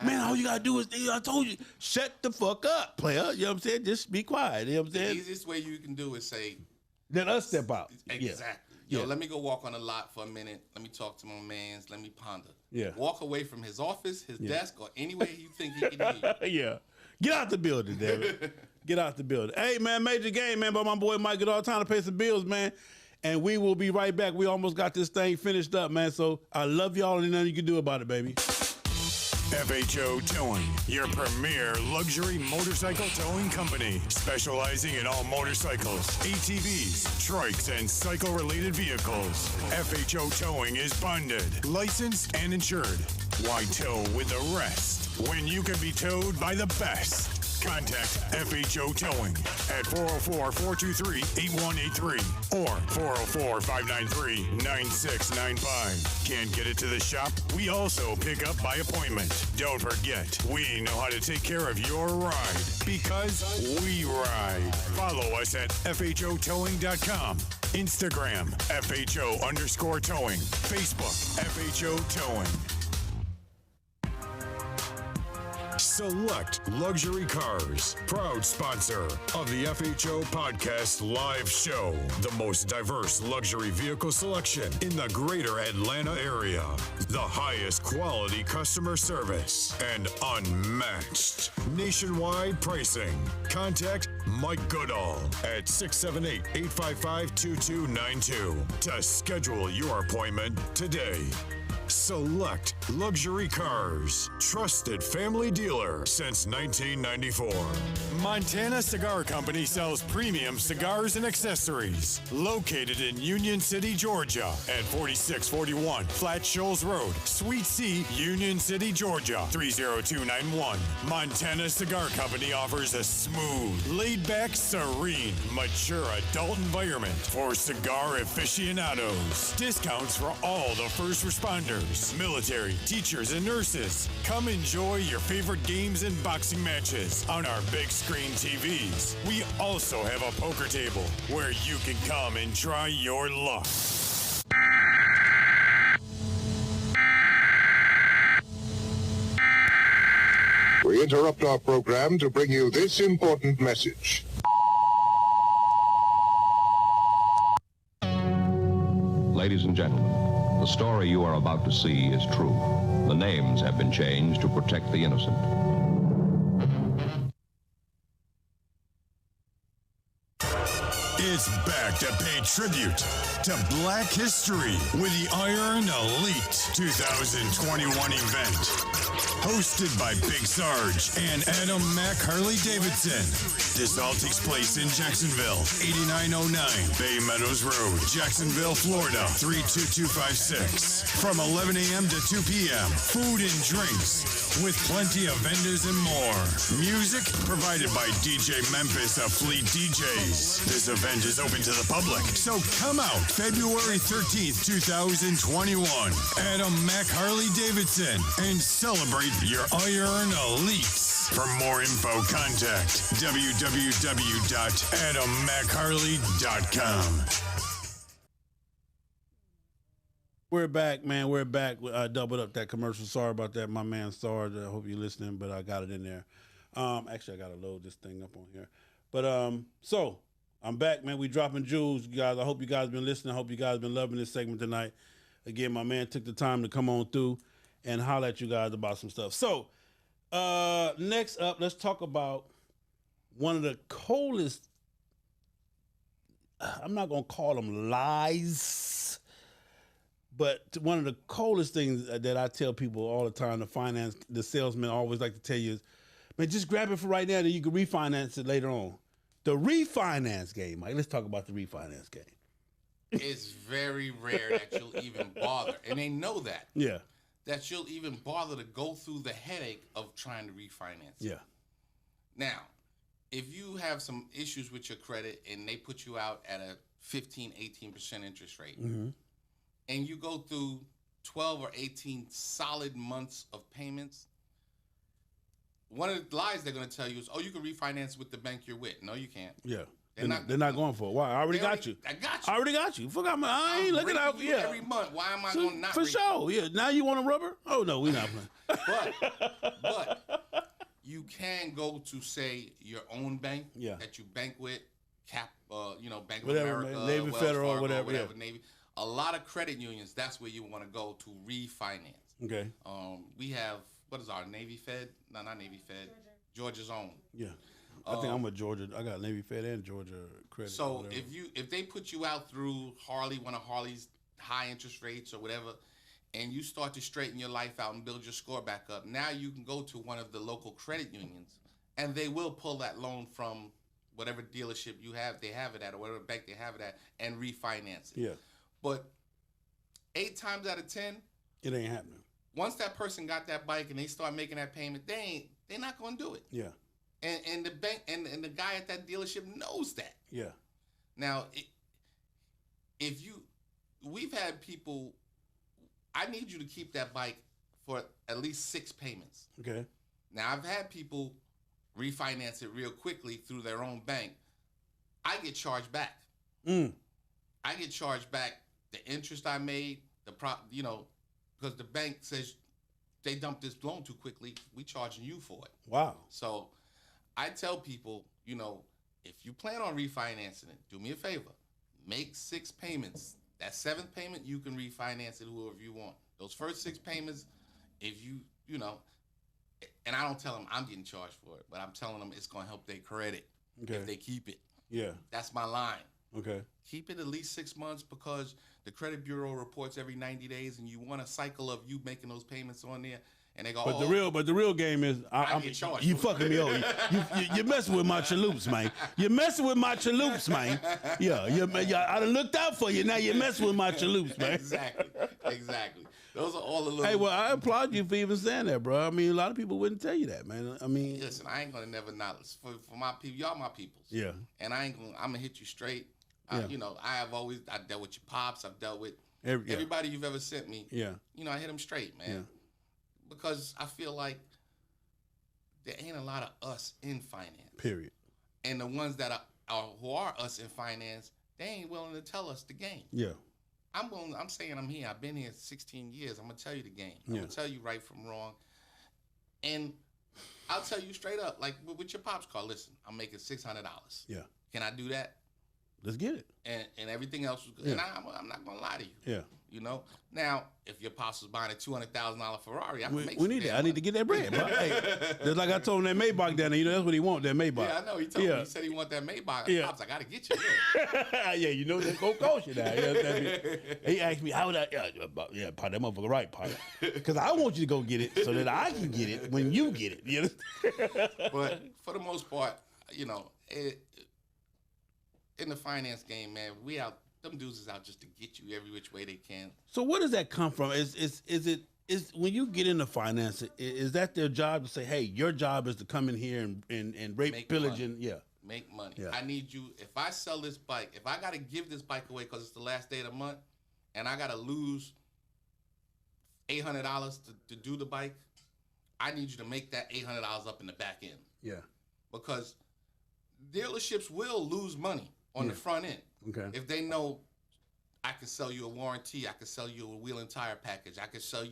Man, all you got to do is, I told you, shut the fuck up, player. You know what I'm saying? Just be quiet. You know what I'm saying? The easiest way you can do is say, let us step out. Exactly. Yeah. Yo, let me go walk on the lot for a minute. Let me talk to my mans. Let me ponder. Yeah. Walk away from his office, his desk, or anywhere you think he can hear you. Yeah. Get out the building, damn it. Get out the building. Hey, man, major game, man, by my boy Mike. Get all time to pay some bills, man. And we will be right back. We almost got this thing finished up, man. So I love y'all and there's nothing you can do about it, baby. FHO Towing, your premier luxury motorcycle towing company, specializing in all motorcycles, ATVs, trikes, and cycle-related vehicles. FHO Towing is bonded, licensed, and insured. Why tow with the rest when you can be towed by the best? Contact FHO Towing at 404-423-8183 or 404-593-9695. Can't get it to the shop? We also pick up by appointment. Don't forget, we know how to take care of your ride because we ride. Follow us at FHOtowing.com, Instagram, FHO_towing, Facebook, FHO Towing. Select Luxury Cars, proud sponsor of the FHO Podcast Live Show. The most diverse luxury vehicle selection in the greater Atlanta area. The highest quality customer service and unmatched nationwide pricing. Contact Mike Goodall at 678-855-2292 to schedule your appointment today. Select Luxury Cars, trusted family dealer since 1994. Montana Cigar Company sells premium cigars and accessories. Located in Union City, Georgia at 4641 Flat Shoals Road, Suite C, Union City, Georgia 30291. Montana Cigar Company offers a smooth, laid-back, serene, mature adult environment for cigar aficionados. Discounts for all the first responders, military, teachers, and nurses. Come enjoy your favorite games and boxing matches on our big screen TVs. We also have a poker table where you can come and try your luck. We interrupt our program to bring you this important message. Ladies and gentlemen, the story you are about to see is true. The names have been changed to protect the innocent. It's back to pay tribute to Black History with the Iron Elite 2021 event. Hosted by Big Sarge and Adam Mack Harley-Davidson. This all takes place in Jacksonville, 8909 Bay Meadows Road, Jacksonville, Florida, 32256. From 11 a.m. to 2 p.m. Food and drinks with plenty of vendors and more. Music provided by DJ Memphis of Fleet DJs. This event is open to the public, so come out February 13th, 2021. Adam Mack Harley-Davidson and celebrate your Iron Elites. For more info, contact www.adammacharley.com. We're back, man. We're back. I doubled up that commercial. Sorry about that, my man Sarge. I hope you're listening, but I got it in there. Actually, I gotta load this thing up on here. But so I'm back, man. We dropping jewels, you guys. I hope you guys been listening. I hope you guys been loving this segment tonight. Again, my man took the time to come on through and holler at you guys about some stuff. So next up, let's talk about one of the coldest. I'm not gonna call them lies, but one of the coldest things that I tell people all the time, the salesmen always like to tell you is, man, just grab it for right now, then you can refinance it later on. The refinance game, Mike. Let's talk about the refinance game. It's very rare that you'll even bother, and they know that. Yeah. That you'll even bother to go through the headache of trying to refinance. Yeah. Now, if you have some issues with your credit and they put you out at a 15, 18% interest rate, Mm-hmm. and you go through 12 or 18 solid months of payments, one of the lies they're going to tell you is, oh, you can refinance with the bank you're with. No, you can't. Yeah. They're not going for it. Why? I already got you. I got you. I already got you. Forgot my. I ain't looking out for you. Every month. Why am I going to not? For sure. Yeah. Now you want a rubber? Oh no, we not playing. But you can go to, say, your own bank that you bank with, Bank of Whatever, America, Navy Wells Federal, Fargo, whatever, Navy. A lot of credit unions, that's where you want to go to refinance. Okay. We have, what is our Navy Fed? No, not Navy Fed. Georgia's own. Yeah. I think I'm a Georgia. I got Navy Fed and Georgia credit. So if they put you out through Harley, one of Harley's high interest rates or whatever, and you start to straighten your life out and build your score back up, now you can go to one of the local credit unions, and they will pull that loan from whatever dealership they have it at, or whatever bank they have it at, and refinance it. Yeah. But 8 times out of 10, it ain't happening. Once that person got that bike and they start making that payment, they're not going to do it. Yeah. And the bank and the guy at that dealership knows that. Yeah. Now, we've had people, I need you to keep that bike for at least 6 payments. Okay. Now, I've had people refinance it real quickly through their own bank. I get charged back. I get charged back the interest I made, because the bank says they dumped this loan too quickly. We charging you for it. Wow. So I tell people, if you plan on refinancing it, do me a favor. Make 6 payments. That 7th payment, you can refinance it whoever you want. Those first 6 payments, if and I don't tell them I'm getting charged for it, but I'm telling them it's going to help their credit if they keep it. Yeah. That's my line. Okay. Keep it at least 6 months, because the credit bureau reports every 90 days, and you want a cycle of you making those payments on there. And they go, but the real game is I get charged. You fucking me over. You messing with my chaloops, man. You're messing with my chaloops, man. Yeah, I done looked out for you. Now you're messing with my chaloops, man. Exactly. Those are all the little. Hey, well, I applaud you for even saying that, bro. I mean, a lot of people wouldn't tell you that, man. I mean, listen, I ain't gonna never not for my people. Y'all my peoples. Yeah. And I'm gonna hit you straight. Yeah. I dealt with your pops. I've dealt with everybody you've ever sent me. Yeah. I hit them straight, man. Yeah. Because I feel like there ain't a lot of us in finance. Period. And the ones that who are us in finance, they ain't willing to tell us the game. Yeah. I'm saying I'm here. I've been here 16 years. I'm gonna tell you the game. I'm gonna tell you right from wrong. And I'll tell you straight up, like with your pops car, listen, I'm making $600. Yeah. Can I do that? Let's get it. And everything else was good. Yeah. And I'm not gonna lie to you. Yeah. Now, if your pops was buying a $200,000 Ferrari, we need that. I need to get that bread, bro. Hey, just like I told him that Maybach down there, that's what he want, that Maybach. Yeah, I know. He told me. He said he want that Maybach. Yeah. Pops, I gotta get you. Yeah, that's gonna cost you now. He asked me, how would I? Yeah, pot that motherfucker right, pot. Because I want you to go get it so that I can get it when you get it. You know? But for the most part, in the finance game, man, them dudes is out just to get you every which way they can. So where does that come from? Is when you get into finance, is that their job to say, hey, your job is to come in here and rape, pillage, and make money? Yeah. I need you. If I sell this bike, if I got to give this bike away because it's the last day of the month, and I got to lose $800 to do the bike, I need you to make that $800 up in the back end. Yeah. Because dealerships will lose money on the front end. Okay. If they know I can sell you a warranty, I can sell you a wheel and tire package, I can charge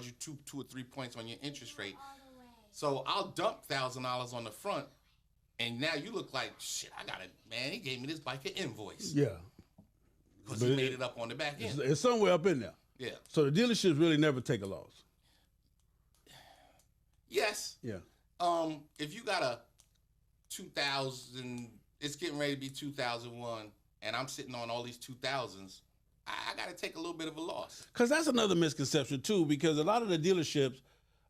you 2 or 3 points on your interest rate. So I'll dump $1,000 on the front, and now you look like shit. I got it, man. He gave me this bike an invoice. Yeah. Because he made it up on the back end. It's somewhere up in there. Yeah. So the dealerships really never take a loss. Yes. Yeah. If you got a 2000, it's getting ready to be 2001, and I'm sitting on all these 2000s, I got to take a little bit of a loss. Because that's another misconception too. Because a lot of the dealerships,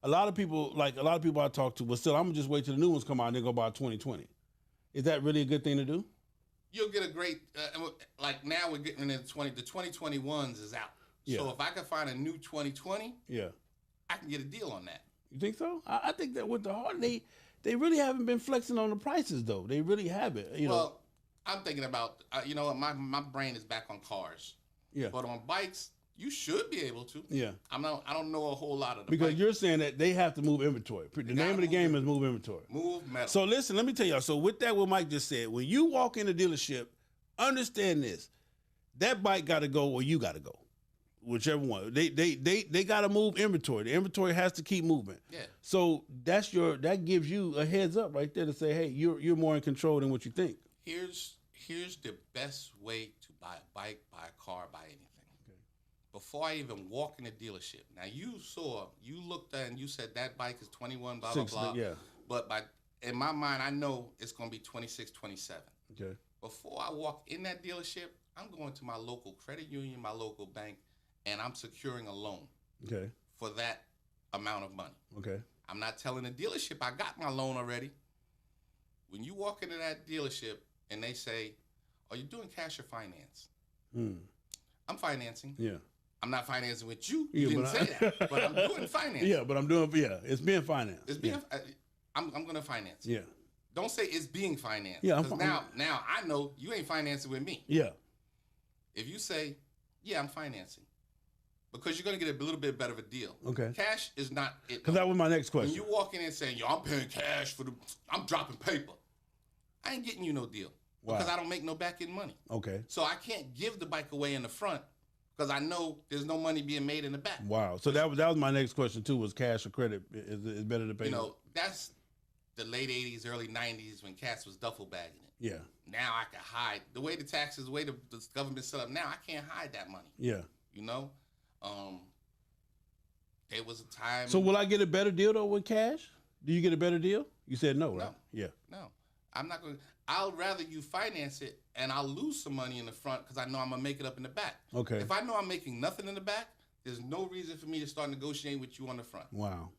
a lot of people I talk to, but still, I'm gonna just wait till the new ones come out and then go buy 2020. Is that really a good thing to do? You'll get a great like now we're getting into the 2021s is out. Yeah. So if I can find a new 2020, yeah, I can get a deal on that. You think so? I think that with the Harley, they really haven't been flexing on the prices though. They really haven't. You know. I'm thinking about you know what, my brain is back on cars. Yeah. But on bikes, you should be able to. Yeah. I don't know a whole lot of the because bikes. you're saying that they have to move inventory. The name of the game is move inventory. Move metal. So listen, let me tell y'all. So with that, what Mike just said, when you walk in a dealership, understand this: that bike got to go or you got to go, whichever one. They got to move inventory. The inventory has to keep moving. Yeah. So that gives you a heads up right there to say, hey, you're more in control than what you think. Here's the best way to buy a bike, buy a car, buy anything. Okay. Before I even walk in the dealership. Now you looked at and you said that bike is 21, blah, blah, blah. Yeah. But in my mind, I know it's going to be 26, 27. Okay. Before I walk in that dealership, I'm going to my local credit union, my local bank, and I'm securing a loan. Okay. For that amount of money. Okay. I'm not telling the dealership I got my loan already. When you walk into that dealership and they say, are you doing cash or finance? I'm financing. Yeah. I'm not financing with you. You didn't say that. But I'm doing finance. Yeah, but I'm doing, it's being financed. It's being, I'm going to finance. Yeah. Don't say it's being financed. Yeah, because now I know you ain't financing with me. Yeah. If you say, yeah, I'm financing, because you're going to get a little bit better of a deal. Okay. Cash is not it. Because that was my next question. When you walk in and saying, yo, I'm paying cash I'm dropping paper, I ain't getting you no deal. Wow. Because I don't make no back end money. Okay. So I can't give the bike away in the front because I know there's no money being made in the back. Wow. So that was my next question too, was cash or credit is better to pay? You know, that's the late 80s, early 90s when cats was duffel bagging it. Yeah. Now I can hide. The way the taxes, the way the government set up now, I can't hide that money. Yeah. You know? There was a time. So will I get a better deal though with cash? Do you get a better deal? You said no, right? Yeah. No. I'm not going to. I'll rather you finance it and I'll lose some money in the front because I know I'm going to make it up in the back. Okay. If I know I'm making nothing in the back, there's no reason for me to start negotiating with you on the front. Wow.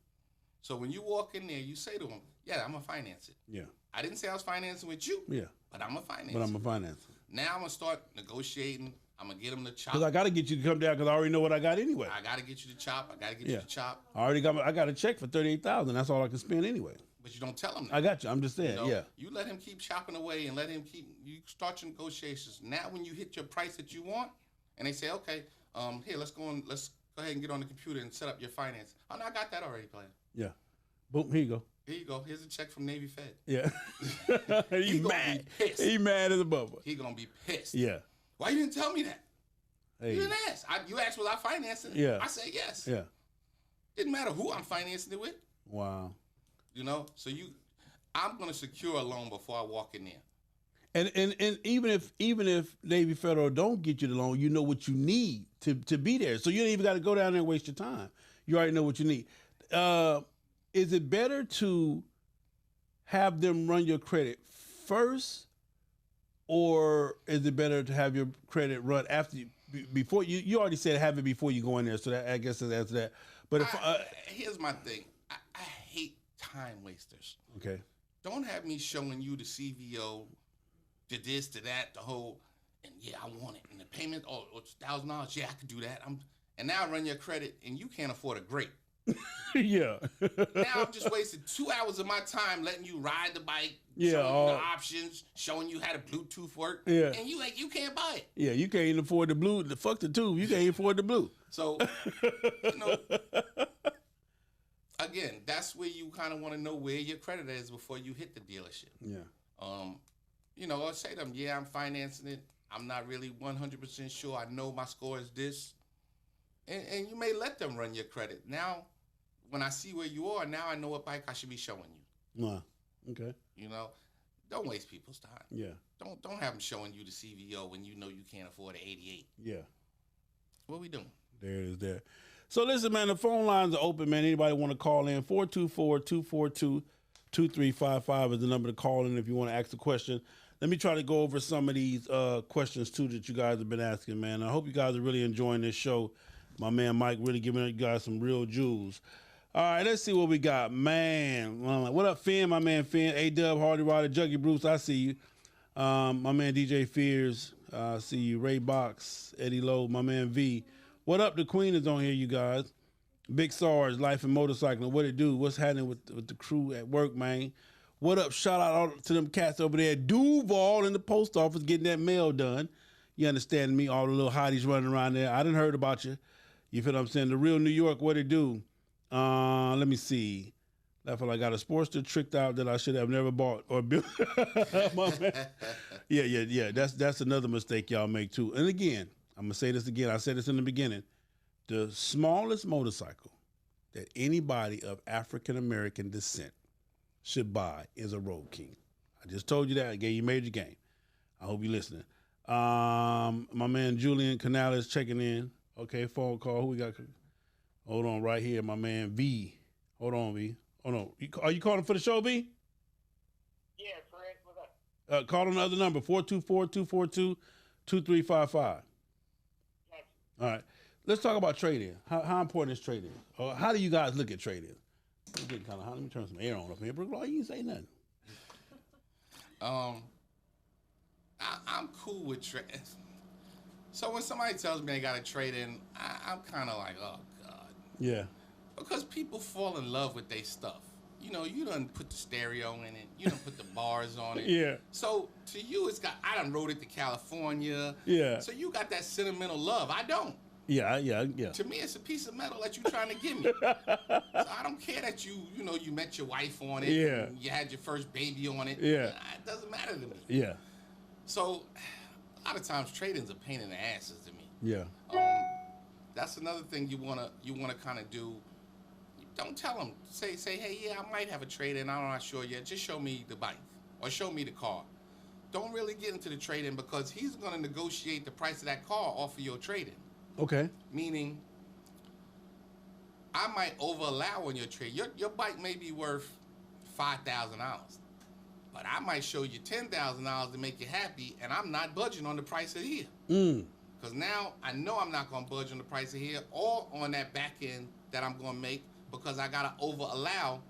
So when you walk in there, you say to them, yeah, I'm going to finance it. Yeah. I didn't say I was financing with you. Yeah. But I'm going to finance it. But I'm going to finance it. Now I'm going to start negotiating. I'm going to get them to chop. Because I got to get you to come down because I already know what I got anyway. I got to get you to chop. I got to get you to chop. I got a check for $38,000. That's all I can spend anyway. But you don't tell him that. I got you. I'm just saying, You let him keep chopping away and you start your negotiations. Now when you hit your price that you want, and they say, okay, here, let's go ahead and get on the computer and set up your finance. Oh, no, I got that already, player. Yeah. Boom, here you go. Here you go. Here's a check from Navy Fed. Yeah. He mad. Be pissed. He mad as a bubble. He gonna be pissed. Yeah. Why you didn't tell me that? Hey. You didn't ask. You asked was I financing? Yeah. I said yes. Yeah. Didn't matter who I'm financing it with. Wow. You know, so I'm gonna secure a loan before I walk in there. And even if Navy Federal don't get you the loan, you know what you need to be there. So you don't even got to go down there and waste your time. You already know what you need. Is it better to have them run your credit first, or is it better to have your credit run after before you already said have it before you go in there? So that I guess that's answer that. But if here's my thing, I hate time wasters. Okay. Don't have me showing you the CVO, to this, to that, the whole, and yeah, I want it. And the payment, it's $1,000. Yeah, I could do that. And now I run your credit, and you can't afford a grape. Yeah. Now I'm just wasting 2 hours of my time letting you ride the bike, yeah, showing you the options, showing you how the Bluetooth work. Yeah. And you can't buy it. Yeah, you can't even afford the blue. Fuck the tube. You can't even afford the blue. So, again, that's where you kind of want to know where your credit is before you hit the dealership. Yeah. I'll say to them, yeah, I'm financing it. I'm not really 100% sure. I know my score is this. And you may let them run your credit. Now, when I see where you are, now I know what bike I should be showing you. Wow. Okay. You know, don't waste people's time. Yeah. Don't have them showing you the CVO when you know you can't afford an 88. Yeah. What we doing? There it is there. So listen, man, the phone lines are open, man. Anybody want to call in? 424-242-2355 is the number to call in if you want to ask a question. Let me try to go over some of these questions, too, that you guys have been asking, man. I hope you guys are really enjoying this show. My man Mike really giving you guys some real jewels. All right, let's see what we got. Man, what up, Finn? My man Finn, A-Dub, Hardy Rider, Juggy Bruce, I see you. My man DJ Fears, I see you. Ray Box, Eddie Lowe, my man V. What up? The Queen is on here, you guys. Big Sarge, Life and Motorcycling. What it do? What's happening with the crew at work, man? What up? Shout out all to them cats over there at Duval in the post office getting that mail done. You understand me? All the little hotties running around there. I done heard about you. You feel what I'm saying? The real New York, what it do? Let me see. I feel like I got a Sportster tricked out that I should have never bought or built. Yeah. That's another mistake y'all make too. And again, I'm gonna say this again. I said this in the beginning. The smallest motorcycle that anybody of African American descent should buy is a Road King. I just told you that. I gave you major game. I hope you're listening. My man Julian Canales checking in. Okay, phone call. Who we got? Hold on, right here, my man V. Hold on, V. Hold on. Are you calling for the show, V? Yeah, Fred. What's up? Call on another number, 424-242-2355. All right. Let's talk about trade-in. How important is trade-in? How do you guys look at trade-in? Let me turn some air on up here. Bro, you ain't say nothing. I'm cool with trade. So when somebody tells me they got a trade-in, I'm kind of like, oh, God. Yeah. Because people fall in love with their stuff. You know, you done put the stereo in it. You done put the bars on it. Yeah. So to you, I done rode it to California. Yeah. So you got that sentimental love. I don't. Yeah. To me, it's a piece of metal that you're trying to give me. So I don't care that you met your wife on it. Yeah. And you had your first baby on it. Yeah. It doesn't matter to me. Yeah. So a lot of times trade-ins are pain in the asses to me. Yeah. That's another thing you wanna kind of do. Don't tell them. Say, hey, yeah, I might have a trade-in. I'm not sure yet. Just show me the bike or show me the car. Don't really get into the trade-in because he's gonna negotiate the price of that car off of your trade-in. Okay. Meaning, I might over-allow on your trade. Your bike may be worth $5,000, but I might show you $10,000 to make you happy, and I'm not budging on the price of here. Because now I know I'm not going to budge on the price of here or on that back end that I'm going to make because I got to over-allow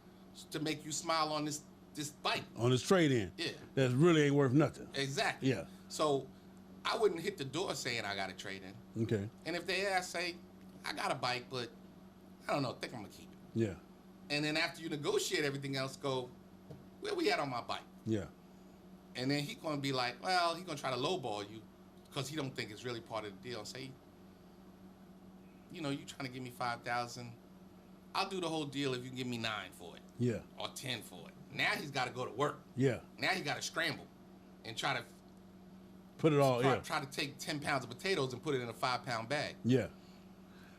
to make you smile on this bike. On this trade-in. Yeah. That really ain't worth nothing. Exactly. Yeah. So I wouldn't hit the door saying I got a trade-in. Okay. And if they ask, say, I got a bike, but I don't know, think I'm going to keep it. Yeah. And then after you negotiate everything else, go, where we at on my bike? Yeah. And then he's going to be like, well, he's going to try to lowball you because he don't think it's really part of the deal. Say, you trying to give me $5,000. I'll do the whole deal if you can give me $9 for it. Yeah. Or $10 for it. Now he's got to go to work. Yeah. Now he got to scramble and try to put it all, try to take 10 pounds of potatoes and put it in a 5-pound bag. Yeah.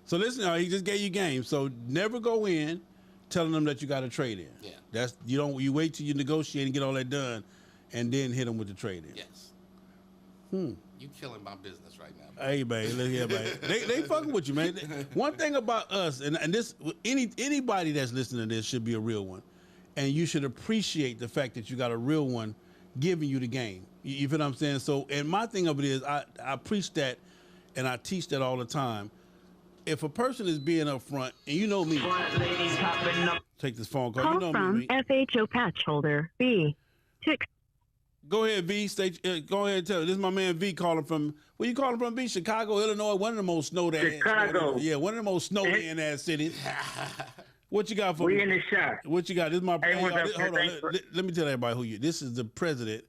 So listen, he just gave you game. So never go in telling them that you got a trade in. Yeah. That's you wait till you negotiate and get all that done, and then hit them with the trade in. Yes. You killing my business right now. Hey, man, look here, man. They fucking with you, man. One thing about us, and this anybody that's listening to this should be a real one, and you should appreciate the fact that you got a real one giving you the game. You feel what I'm saying? So, and my thing of it is, I preach that, and I teach that all the time. If a person is being upfront, and you know me, take this phone call. Call you know from me. FHO patch holder B. Go ahead, V. Go ahead and tell it. This is my man V calling from. Where you calling from, V? Chicago, Illinois. One of the most snowed in. Chicago. Yeah, one of the most snowed in ass cities. What you got for we me? in the shop. What you got? This is my. Hey, hold on. Let me tell everybody who you. This is the president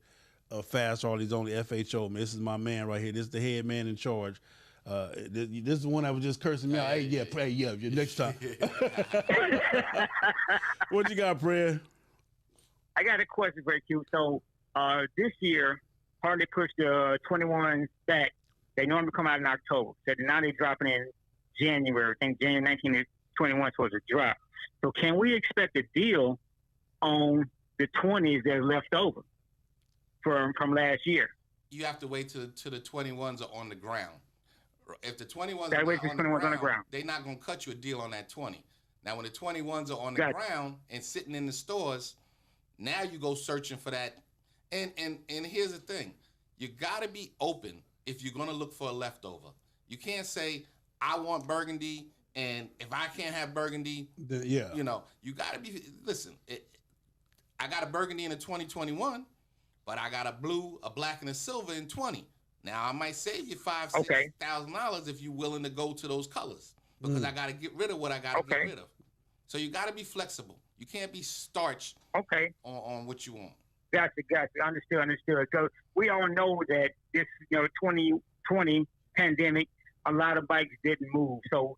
of Fast Harley's only FHO. Man, this is my man right here. This is the head man in charge. This is the one that was just cursing me out. Hey, yeah, pray, yeah. Next time. What you got, Fred? I got a question for you. So this year, Harley pushed the 21s back. They normally come out in October. So now they're dropping in January. I think January 19th, 21 was a drop. So can we expect a deal on the 20s that are left over from last year? You have to wait till the 21s are on the ground. If the 21s Gotta are wait till on 21's the on the ground. they're not going to cut you a deal on that 20. Now, when the 21s are on the ground and sitting in the stores, now you go searching for that. And here's the thing. You got to be open if you're going to look for a leftover. You can't say, I want burgundy, and if I can't have burgundy, you know, you got to be, listen, I got a burgundy in a 2021, but I got a blue, a black, and a silver in 20. Now, I might save you $5,000-$6,000 if you're willing to go to those colors, because I got to get rid of what I got to get rid of. So you got to be flexible. You can't be starched on what you want. Gotcha. Understood. So we all know that this, 2020 pandemic, a lot of bikes didn't move. So,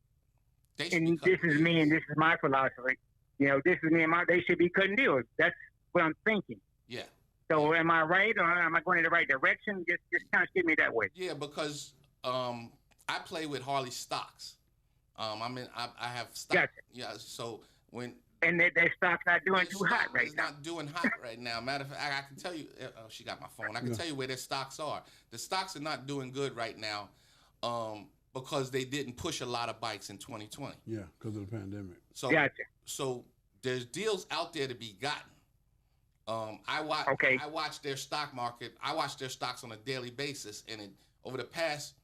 and this is me, and this is my philosophy. This is me and they should be cutting deals. That's what I'm thinking. Yeah. So am I right, or am I going in the right direction? Just kind of steer me that way. Yeah, because I play with Harley stocks. I have stock. Gotcha. Yeah, so when... And their stock's not doing too hot right now. It's not doing hot right now. Matter of fact, I can tell you... Oh, she got my phone. I can tell you where their stocks are. The stocks are not doing good right now because they didn't push a lot of bikes in 2020. Yeah, because of the pandemic. So, gotcha. So there's deals out there to be gotten. I watch their stock market. I watch their stocks on a daily basis, and over the past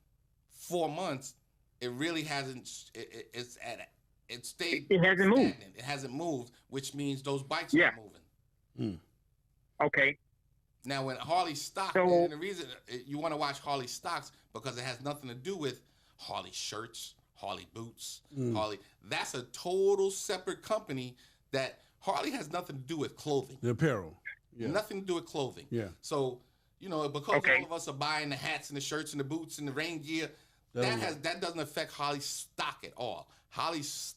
4 months, it really hasn't. It stayed. It hasn't moved. It hasn't moved, which means those bikes are moving. Okay. Now, when Harley stock, and the reason you want to watch Harley stocks because it has nothing to do with Harley shirts, Harley boots, Harley. That's a total separate company that. Harley has nothing to do with clothing. The apparel. Yeah. Nothing to do with clothing. Yeah. So, because all of us are buying the hats and the shirts and the boots and the rain gear, that doesn't affect Harley's stock at all. Harley's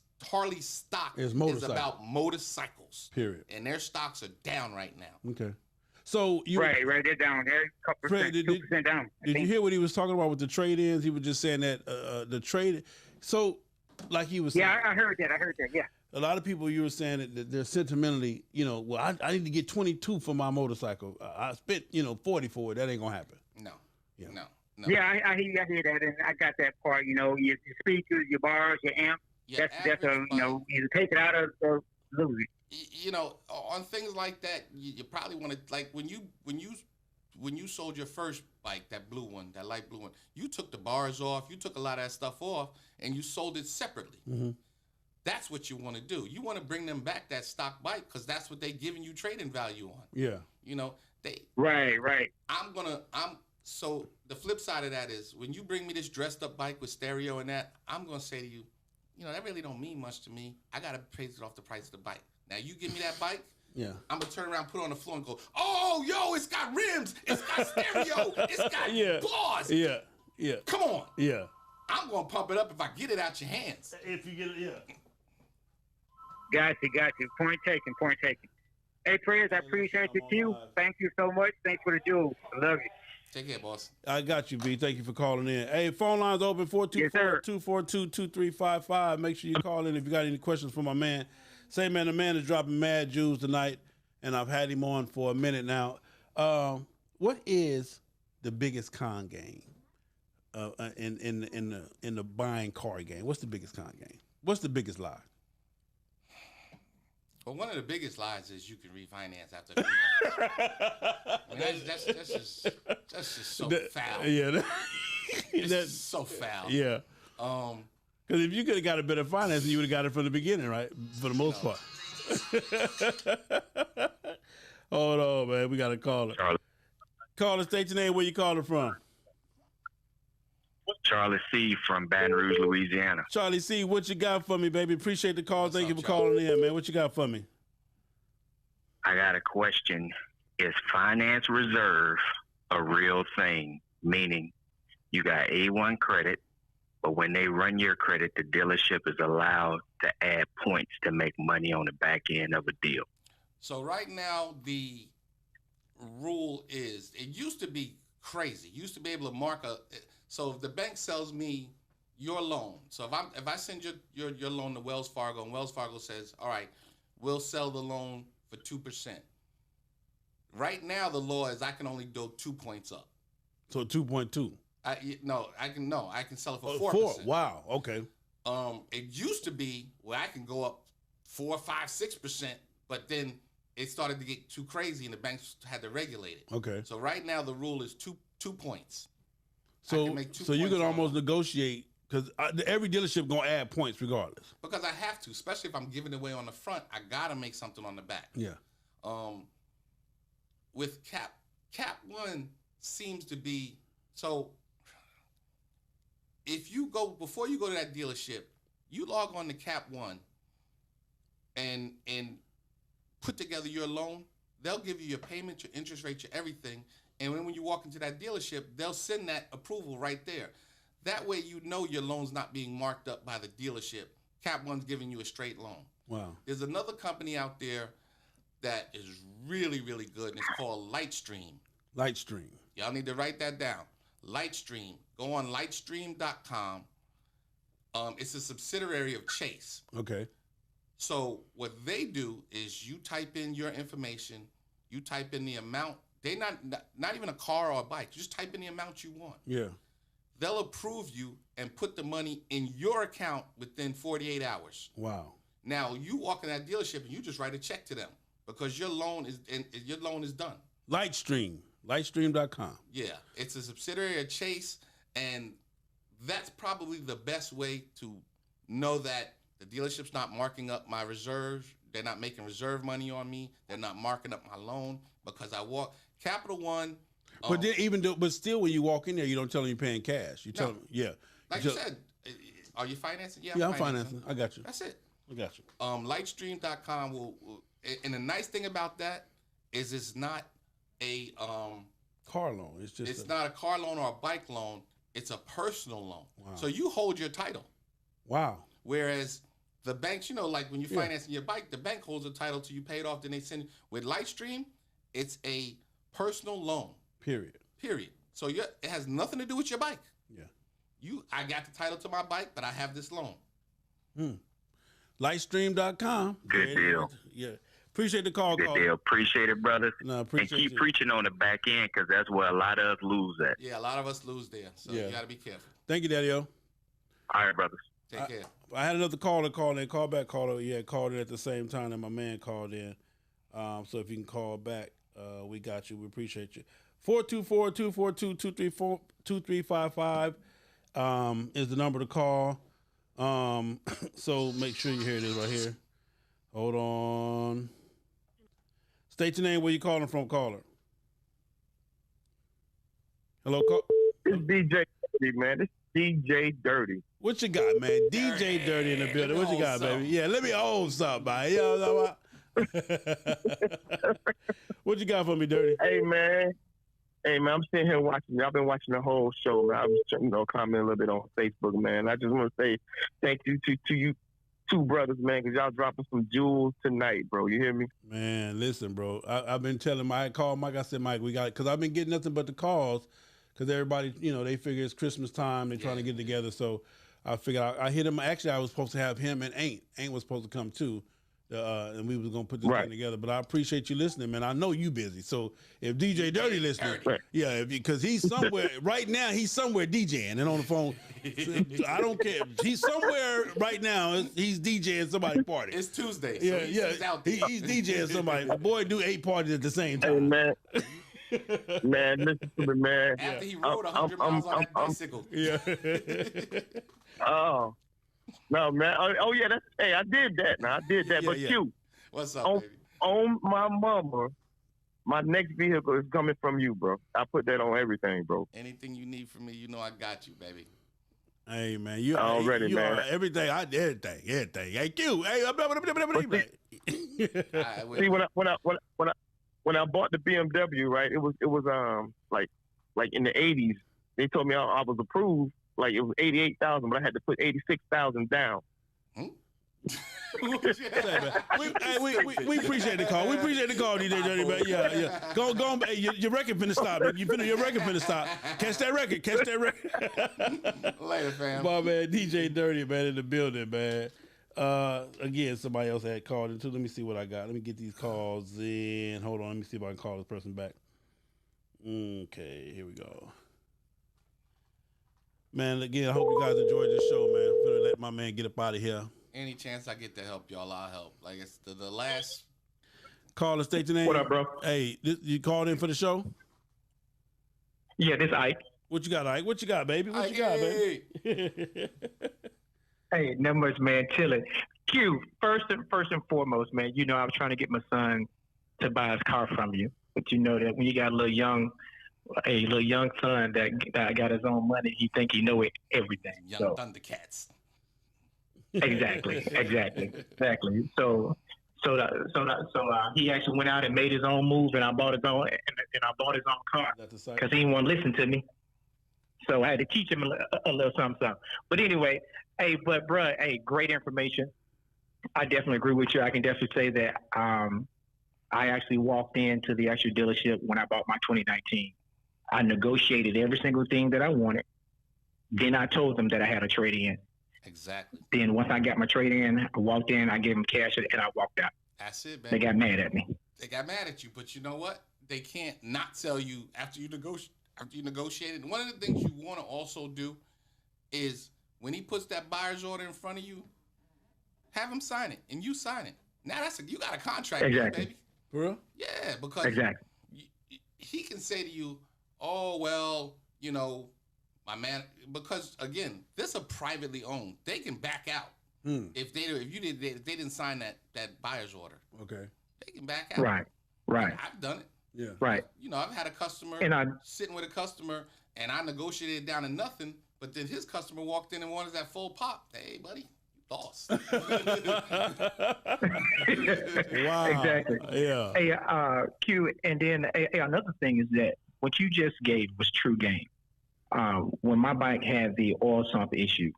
stock is about motorcycles. Period. And their stocks are down right now. Okay. So you right, they're down there, couple Fred, percent, 2% down. Did you hear what he was talking about with the trade-ins? He was just saying that the trade. So, like he was saying. Yeah, I heard that. Yeah. A lot of people, you were saying that they're sentimentally, well, I need to get 22 for my motorcycle. I spent, 40 for it. That ain't gonna happen. No. Yeah. No. Yeah, I hear that, and I got that part. Your speakers, your bars, your amp. That's either take it out or lose it. On things like that, you probably want to like when you sold your first bike, that blue one, that light blue one. You took the bars off. You took a lot of that stuff off, and you sold it separately. Mm-hmm. That's what you want to do. You want to bring them back that stock bike because that's what they're giving you trading value on. Yeah. Right. So the flip side of that is when you bring me this dressed up bike with stereo and that, I'm going to say to you, that really don't mean much to me. I got to pay it off the price of the bike. Now you give me that bike. Yeah. I'm going to turn around, put it on the floor and go, oh, yo, it's got rims. It's got stereo. It's got claws. Yeah. Yeah. Come on. Yeah. I'm going to pump it up if I get it out your hands. If you get it, yeah. Got you. Point taken. Hey, Prez, I appreciate you too. Thank you so much. Thanks for the jewels. I love you. Take care, boss. I got you, B. Thank you for calling in. Hey, phone lines open 424-242-2355. Make sure you call in if you got any questions for my man. Say, man, the man is dropping mad jewels tonight, and I've had him on for a minute now. What is the biggest con game in the buying car game? What's the biggest con game? What's the biggest lie? Well, one of the biggest lies is you can refinance after. That's just so foul. Yeah, that's so foul. Yeah. Because if you could have got a better financing, you would have got it from the beginning, right? For the most part. Hold on, man. We got a caller. Caller, state your name. Where you calling from? Charlie C. from Baton Rouge, Louisiana. Charlie C., what you got for me, baby? Appreciate the call. Thank you for calling in, man. What you got for me? I got a question. Is finance reserve a real thing? Meaning you got A1 credit, but when they run your credit, the dealership is allowed to add points to make money on the back end of a deal. So right now, the rule is, it used to be crazy. You used to be able to mark so if the bank sells me your loan. So if I send your loan to Wells Fargo and Wells Fargo says, all right, we'll sell the loan for 2%. Right now, the law is I can only go 2 points up. So 2.2. I can sell it for 4%. 4. Wow. Okay. It used to be where I can go up 4, 5, 6%, but then it started to get too crazy and the banks had to regulate it. Okay. So right now the rule is 2 points. So you can almost negotiate because every dealership gonna add points regardless. Because I have to, especially if I'm giving it away on the front, I gotta make something on the back. Yeah. With Cap One seems to be so. If you go before you go to that dealership, you log on to Cap One and put together your loan. They'll give you your payment, your interest rate, your everything. And when you walk into that dealership, they'll send that approval right there. That way you know your loan's not being marked up by the dealership. Cap One's giving you a straight loan. Wow. There's another company out there that is really, really good, and it's called Lightstream. Lightstream. Y'all need to write that down. Lightstream. Go on lightstream.com. It's a subsidiary of Chase. Okay. So what they do is you type in your information, you type in the amount. They not even a car or a bike. You just type in the amount you want. Yeah. They'll approve you and put the money in your account within 48 hours. Wow. Now you walk in that dealership and you just write a check to them because your loan is done. Lightstream. Lightstream.com. Yeah, it's a subsidiary of Chase, and that's probably the best way to know that the dealership's not marking up my reserves. They're not making reserve money on me. They're not marking up my loan because I walk Capital One. But then still, when you walk in there, you don't tell them you're paying cash. You tell them, yeah. Like you said, are you financing? Yeah, I'm financing. I got you. That's it. I got you. Lightstream.com will, and the nice thing about that is it's not a car loan. It's not a car loan or a bike loan. It's a personal loan. Wow. So you hold your title. Wow. Whereas the banks, like when you're financing your bike, the bank holds a title till you pay it off. Then they send with Lightstream, it's a personal loan. Period. So it has nothing to do with your bike. Yeah. I got the title to my bike, but I have this loan. Lightstream.com. Good deal. Yeah. Appreciate the call. Good deal. Appreciate it, brothers. No, and keep preaching on the back end because that's where a lot of us lose at. Yeah, a lot of us lose there. So you got to be careful. Thank you, Daddy-O. All right, brothers. Take care. I had another caller call in. Call back caller. Yeah, called in at the same time that my man called in. So if you can call back, we got you. We appreciate you. 424-242-2355 is the number to call. So make sure you hear this right here. Hold on. State your name, where you calling from, caller. Hello, It's DJ Dirty, man. It's DJ Dirty. What you got, man? DJ Dirty in the building. What you got, baby? Yeah, let me hold something, man. You know what I'm talking about? What you got for me, Dirty? Hey, man, I'm sitting here watching. I've been watching the whole show, man. I was, commenting a little bit on Facebook, man. I just want to say thank you to you two brothers, man, because y'all dropping some jewels tonight, bro. You hear me? Man, listen, bro. I've been telling Mike, call Mike. I said, Mike, we got, because I've been getting nothing but the calls, because everybody, they figure it's Christmas time. They're trying to get together. So I figured I hit him. Actually, I was supposed to have him and Ain't. Ain't was supposed to come too. And we was going to put this thing together. But I appreciate you listening, man. I know you busy. So if DJ Dirty listening, because he's somewhere, right now, he's somewhere DJing and on the phone. I don't care. He's somewhere right now. He's DJing somebody's party. It's Tuesday. So he's out there. He's DJing somebody. The boy do 8 parties at the same time. Hey, man, listen to me, man. After he rode 100 miles on that bicycle. Yeah. Oh. No, man. Oh, yeah. I did that. Now I did that. But you, what's up, baby? On my mama, my next vehicle is coming from you, bro. I put that on everything, bro. Anything you need from me, I got you, baby. Hey, man, you already, man. Are everything. I did everything. Hey, Q. Hey, see, when I bought the BMW, right? It was like in the 80s. They told me I was approved. Like it was 88,000, but I had to put 86,000 down. We appreciate the call. We appreciate the call, DJ Dirty, man. Yeah. Go on. Hey, your record finna stop. Your record finna stop. Catch that record. Later, fam. My man, DJ Dirty, man, in the building, man. Again, somebody else had called in too. Let me see what I got. Let me get these calls in. Hold on. Let me see if I can call this person back. Okay, here we go. Man, again, I hope you guys enjoyed this show, man. I'm gonna let my man get up out of here. Any chance I get to help y'all, I'll help. Like it's the last. Call and state your name. What up, bro? Hey, you called in for the show? Yeah, this Ike. What you got, Ike? What you got, baby? What you got, baby? Hey, numbers, man, chilling. Q, first and foremost, man, you know I was trying to get my son to buy his car from you. But you know that when you got a little young son that got his own money, he think he know everything. Young Thundercats. Exactly. So he actually went out and made his own move, and I bought his own car because he didn't want to listen to me. So I had to teach him a little something. But anyway, bruh, great information. I definitely agree with you. I can definitely say that I actually walked into the actual dealership when I bought my 2019. I negotiated every single thing that I wanted. Then I told them that I had a trade-in. Exactly. Then once I got my trade-in, I walked in, I gave them cash, and I walked out. That's it, man. They got mad at me. They got mad at you, but you know what? They can't not tell you after you negotiated. One of the things you want to also do is when he puts that buyer's order in front of you, have him sign it, and you sign it. Now you got a contract, exactly. Baby. For real? Yeah, because exactly. He can say to you, "Oh well, you know, my man," because again, this is privately owned. They can back out if they didn't sign that buyer's order. Okay, they can back out. Right. I've done it. Yeah. Right. You know, I've had a customer sitting with a customer, and I negotiated it down to nothing. But then his customer walked in and wanted that full pop. Hey, buddy, you lost. Wow. Exactly. Yeah. Hey, Q, and then another thing is that what you just gave was true game. When my bike had the oil sump issue,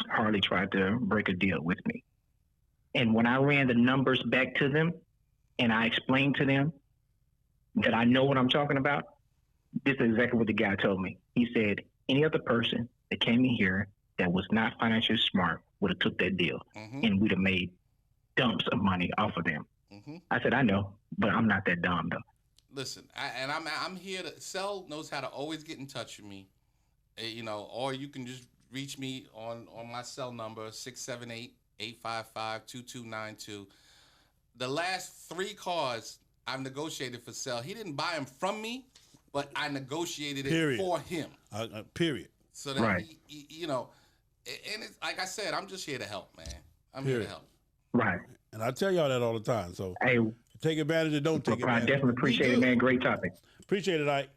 Harley tried to break a deal with me. And when I ran the numbers back to them and I explained to them that I know what I'm talking about, this is exactly what the guy told me. He said, any other person that came in here that was not financially smart would have took that deal and we'd have made dumps of money off of them. I said, I know, but I'm not that dumb though. Listen, I'm here to sell. Knows how to always get in touch with me, you know, or you can just reach me on my cell number 678-855-2292. The last 3 cars I've negotiated for sale. He didn't buy them from me, but I negotiated it for him. Period. So that he, you know, and it's like I said, I'm just here to help, man. I'm here to help. Right. And I tell y'all that all the time. So hey, take advantage or don't take advantage. I definitely appreciate it, man. Great topic. Appreciate it, Ike.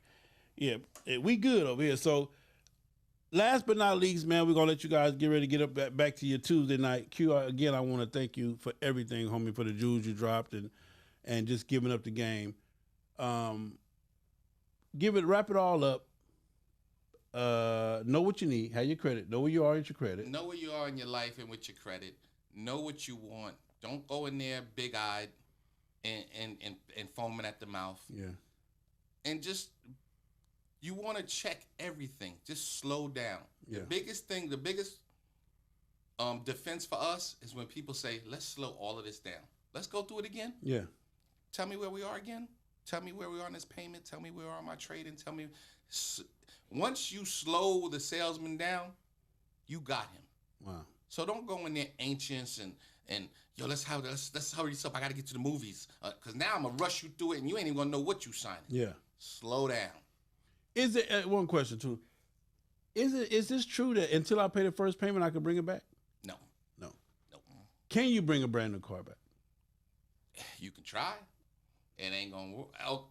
Yeah, we good over here. So last but not least, man, we're going to let you guys get ready to get up back to your Tuesday night. Q, again, I want to thank you for everything, homie, for the jewels you dropped and just giving up the game. Wrap it all up. Know what you need. Have your credit. Know where you are with your credit. Know where you are in your life and with your credit. Know what you want. Don't go in there big-eyed and foaming at the mouth. Yeah. And just, you want to check everything. Just slow down. Yeah. The biggest defense for us is when people say, let's slow all of this down. Let's go through it again. Yeah. Tell me where we are again. Tell me where we are on this payment. Tell me where we are on my trading. Tell me. Once you slow the salesman down, you got him. Wow. So don't go in there anxious and yo, let's hurry this up. I got to get to the movies. Because now I'm going to rush you through it and you ain't even going to know what you signing. Yeah. Slow down. Is it, one question too, is this true that until I pay the first payment, I can bring it back? No. Can you bring a brand new car back? You can try. It ain't going to work. Oh.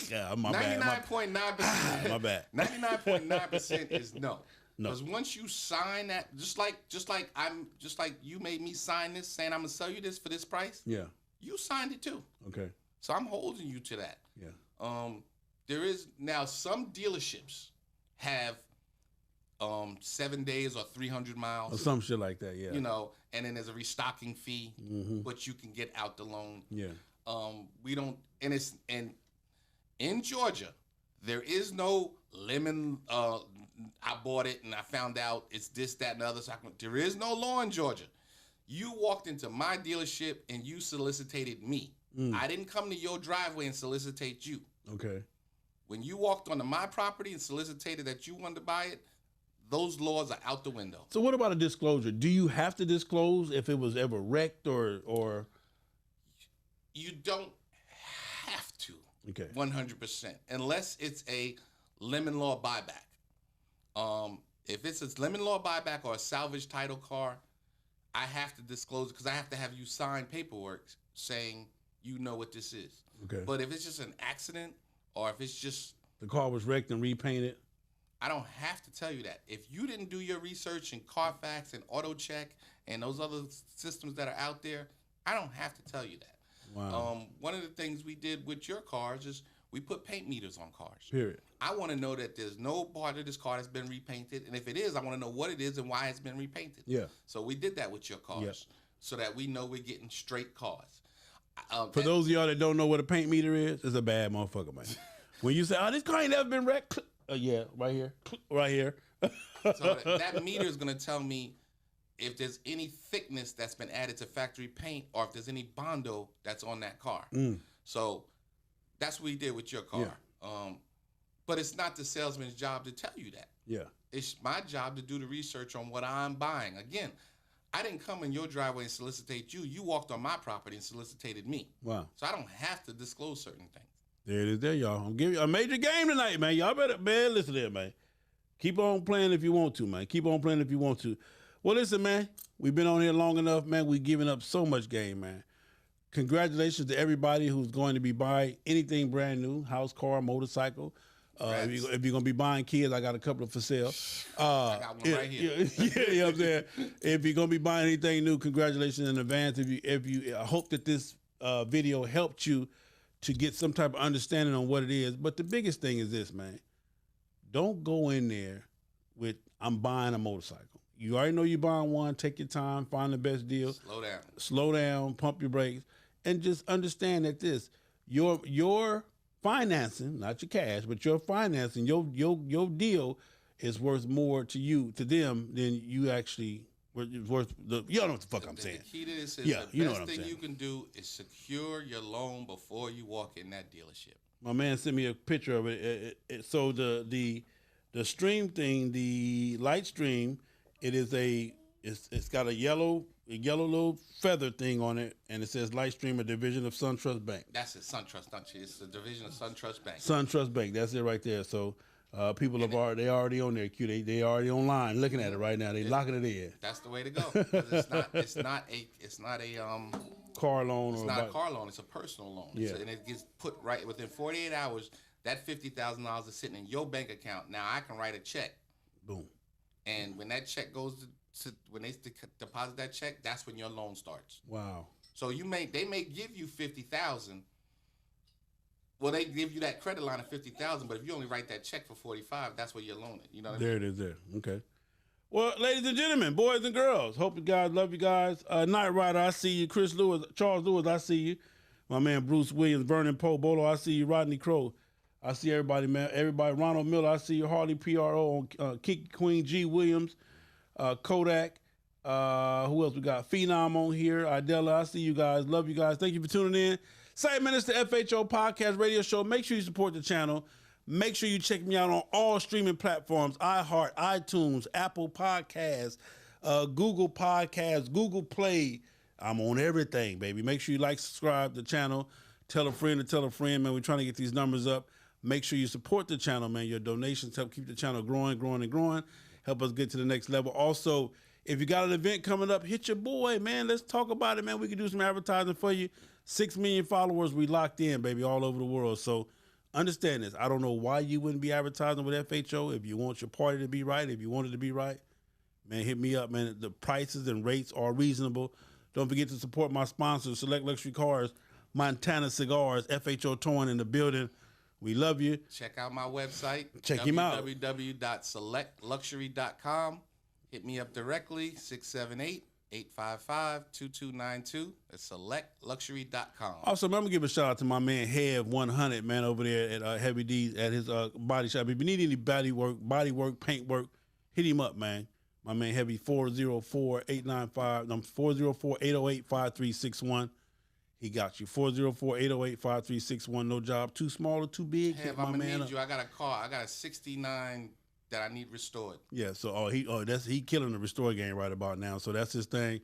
Yeah, my bad. 99.9%. My bad. 99.9% is no. Because once you sign that, just like you made me sign this saying I'm gonna sell you this for this price. Yeah. You signed it too. Okay. So I'm holding you to that. Yeah. There is now some dealerships have 7 days or 300 miles. Or some shit like that, yeah. You know, and then there's a restocking fee, but you can get out the loan. Yeah. We don't, and in Georgia, there is no lemon. I bought it and I found out it's this, that, and the other. So there is no law in Georgia. You walked into my dealership and you solicited me. I didn't come to your driveway and solicitate you. Okay. When you walked onto my property and solicited that you wanted to buy it, those laws are out the window. So what about a disclosure? Do you have to disclose if it was ever wrecked or? You don't have to. Okay. 100%, unless it's a lemon law buyback. If it's a lemon law buyback or a salvage title car, I have to disclose it because I have to have you sign paperwork saying you know what this is. Okay. But if it's just an accident or if it's just the car was wrecked and repainted, I don't have to tell you that. If you didn't do your research in Carfax and AutoCheck and those other systems that are out there, I don't have to tell you that. Wow. One of the things we did with your cars is we put paint meters on cars. Period. I want to know that there's no part of this car that's been repainted, and if it is, I want to know what it is and why it's been repainted. Yeah. So we did that with your cars, so that we know we're getting straight cars. For those of y'all that don't know what a paint meter is, it's a bad motherfucker, man. When you say, "Oh, this car ain't never been wrecked," yeah, right here, right here. So that meter is going to tell me if there's any thickness that's been added to factory paint or if there's any Bondo that's on that car. So that's what we did with your car. Yeah. But it's not the salesman's job to tell you that. Yeah. It's my job to do the research on what I'm buying. Again, I didn't come in your driveway and solicitate you. You walked on my property and solicited me. Wow. So I don't have to disclose certain things. There it is there, y'all. I'm giving you a major game tonight, man. Y'all better, man, listen there, man. Keep on playing if you want to, man. Keep on playing if you want to. Well, listen, man. We've been on here long enough, man. We've given up so much game, man. Congratulations to everybody who's going to be buying anything brand new, house, car, motorcycle. If you're going to be buying kids, I got a couple for sale. I got one right here. Yeah, you know what I'm saying? If you're going to be buying anything new, congratulations in advance. I hope that this video helped you to get some type of understanding on what it is. But the biggest thing is this, man. Don't go in there with, I'm buying a motorcycle. You already know you're buying one. Take your time. Find the best deal. Slow down. Pump your brakes. And just understand that your financing, not your cash, but your financing, your deal is worth more to them than you actually worth. You don't know what the fuck I'm saying. The key to this is you know best what I'm thing saying. you can do is secure your loan before you walk in that dealership. My man sent me a picture of it. So the stream thing, the light stream, it's got a yellow little feather thing on it, and it says Lightstream, a division of SunTrust Bank. That's it, SunTrust, don't you? It's a division of SunTrust Bank. SunTrust Bank, that's it right there. So people they already on there, Q. They already online looking at it right now. They locking it in. That's the way to go. 'Cause it's not a car loan. It's not a car loan. It's a personal loan. Yeah. And it gets put right within 48 hours. That $50,000 is sitting in your bank account. Now I can write a check. Boom. And when that check goes when they deposit that check, that's when your loan starts. Wow. So they may give you $50,000. Well, they give you that credit line of $50,000, but if you only write that check for $45,000, that's what you're loaning. You know what I mean? There it is. There. Okay. Well, ladies and gentlemen, boys and girls, hope you guys love you guys. Night Rider, I see you. Charles Lewis, I see you. My man Bruce Williams, Vernon Poe, Bolo, I see you. Rodney Crow, I see everybody, man. Everybody, Ronald Miller, I see you. Harley PRO, Kiki Queen, G Williams, Kodak. Who else we got? Phenom on here. Idella, I see you guys. Love you guys. Thank you for tuning in. 7 minutes to FHO Podcast Radio Show. Make sure you support the channel. Make sure you check me out on all streaming platforms: iHeart, iTunes, Apple Podcasts, Google Podcasts, Google Play. I'm on everything, baby. Make sure you like, subscribe to the channel. Tell a friend to tell a friend, man. We're trying to get these numbers up. Make sure you support the channel, man. Your donations help keep the channel growing, growing, and growing. Help us get to the next level. Also, if you got an event coming up, hit your boy, man. Let's talk about it, man. We can do some advertising for you. 6 million followers, we locked in, baby, all over the world. So understand this. I don't know why you wouldn't be advertising with FHO. If you want your party to be right, if you want it to be right, man, hit me up, man. The prices and rates are reasonable. Don't forget to support my sponsors, Select Luxury Cars, Montana Cigars, FHO Towing in the building. We love you. Check out my website. Check him out. www.selectluxury.com. Hit me up directly, 678-855-2292. That's selectluxury.com. Also, I'm going to give a shout out to my man, Hev 100, man, over there at Heavy D's at his body shop. If you need any body work, paint work, hit him up, man. My man, Heavy 404-808-5361. He got you. 404-808-5361. No job too small or too big. Hey, I'm gonna need you. I got a car. I got a 69 that I need restored. Yeah, so he killing the restore game right about now. So that's his thing.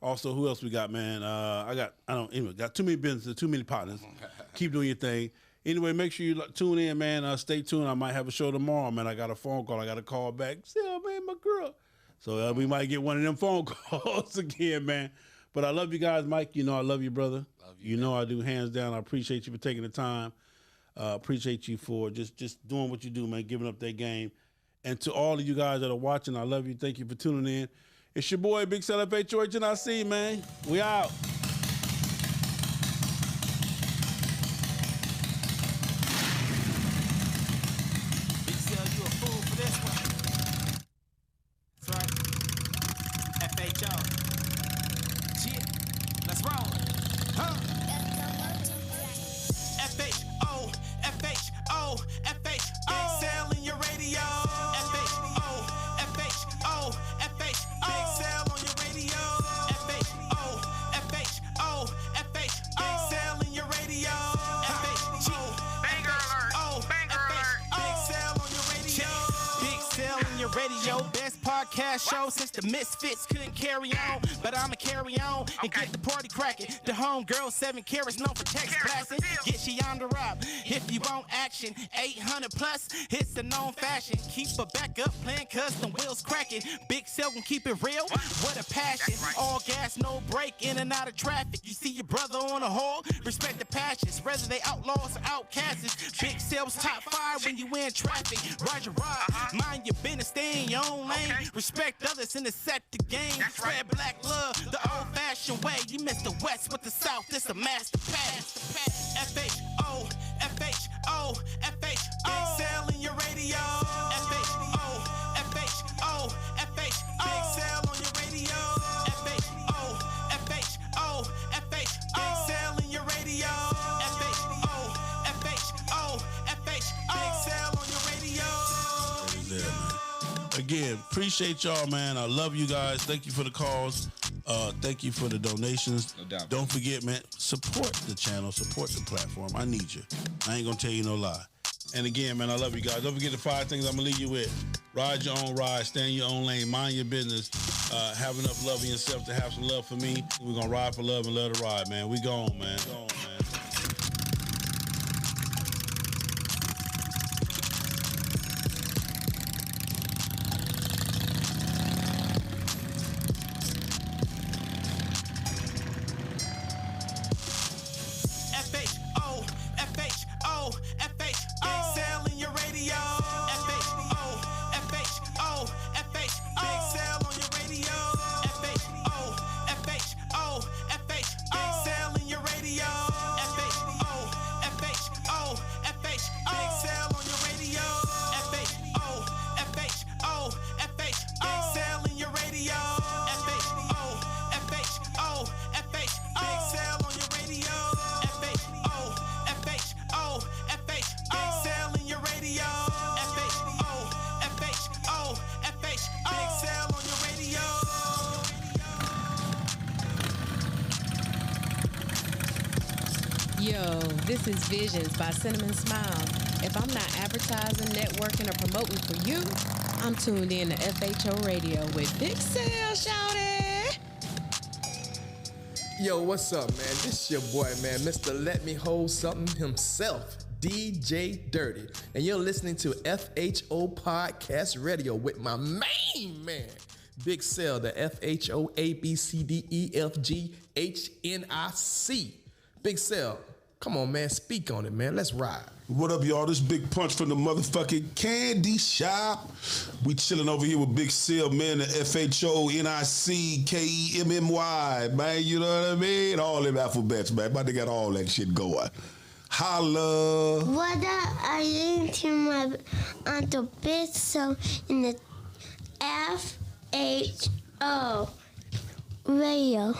Also, who else we got, man? Got too many businesses, too many partners. Keep doing your thing. Anyway, make sure you tune in, man. Stay tuned. I might have a show tomorrow, man. I got a phone call. I got to call back. Say, oh, man, my girl. So we might get one of them phone calls again, man. But I love you guys, Mike. You know I love you, brother. You know I do, hands down. I appreciate you for taking the time. Appreciate you for just doing what you do, man, giving up that game. And to all of you guys that are watching, I love you. Thank you for tuning in. It's your boy, Big Sell FHOH, and I see, man. We out. Big Sell, you a fool for this one. That's right. FHO. Shit. Let's roll. Huh? FHO, FHO, FHO. Big Sell in your radio. FHO, FHO, FHO. Big Sell on your radio. FHO, FHO, FHO. Big Sell in your radio. FHO, banger alert, banger alert. Big Sell on your radio. Big Sell in your radio. Best podcast show since the Misfits couldn't carry on, but I'ma carry on and get the party cracking. The homegirl 7 carats known for text blasting. Get she on the rob if you want action. 800 plus, it's a known fashion. Keep her back up playing custom wheels cracking. Big Sell can keep it real. What a passion. All gas, no break, in and out of traffic. You see your brother on a hole, respect the passions. Whether they outlaws or outcasts. Big Sell's top 5 when you in traffic. Roger Rod, mind your business, stay in your own lane. Respect others and set the game. Spread black love the old-fashioned way. You miss the West with the South, this a master pass. FHO, FHO, FHO. Big Sell in your radio. FHO, FHO, FHO. Big Sell on your radio. FHO, FHO, FHO. Big Sell in your radio. FHO, FHO, FHO. Big Sell on your radio. Again, appreciate y'all, man. I love you guys. Thank you for the calls. Thank you for the donations. No doubt. Don't forget, man, support the channel, support the platform. I need you. I ain't gonna tell you no lie. And again, man, I love you guys. Don't forget the 5 things I'm gonna leave you with. Ride your own ride, stay in your own lane, mind your business. Have enough love in yourself to have some love for me. We're gonna ride for love and let it ride, man. We gone, man. Yo, this is Visions by Cinnamon Smile. If I'm not advertising, networking, or promoting for you, I'm tuned in to FHO Radio with Big Sell, shawty. Yo, what's up, man? This your boy, man, Mr. Let Me Hold Something himself, DJ Dirty. And you're listening to FHO Podcast Radio with my main man, Big Sell, the FHOABCDEFGHNIC. Big Sell, come on, man, speak on it, man. Let's ride. What up, y'all? This Big Punch from the motherfucking candy shop. We chilling over here with Big Sell, man, the FHONICKEMMY, man. You know what I mean? All them alphabets, man. But they got all that shit going. Holla. What up? I into my Uncle Big Cell in the FHO radio.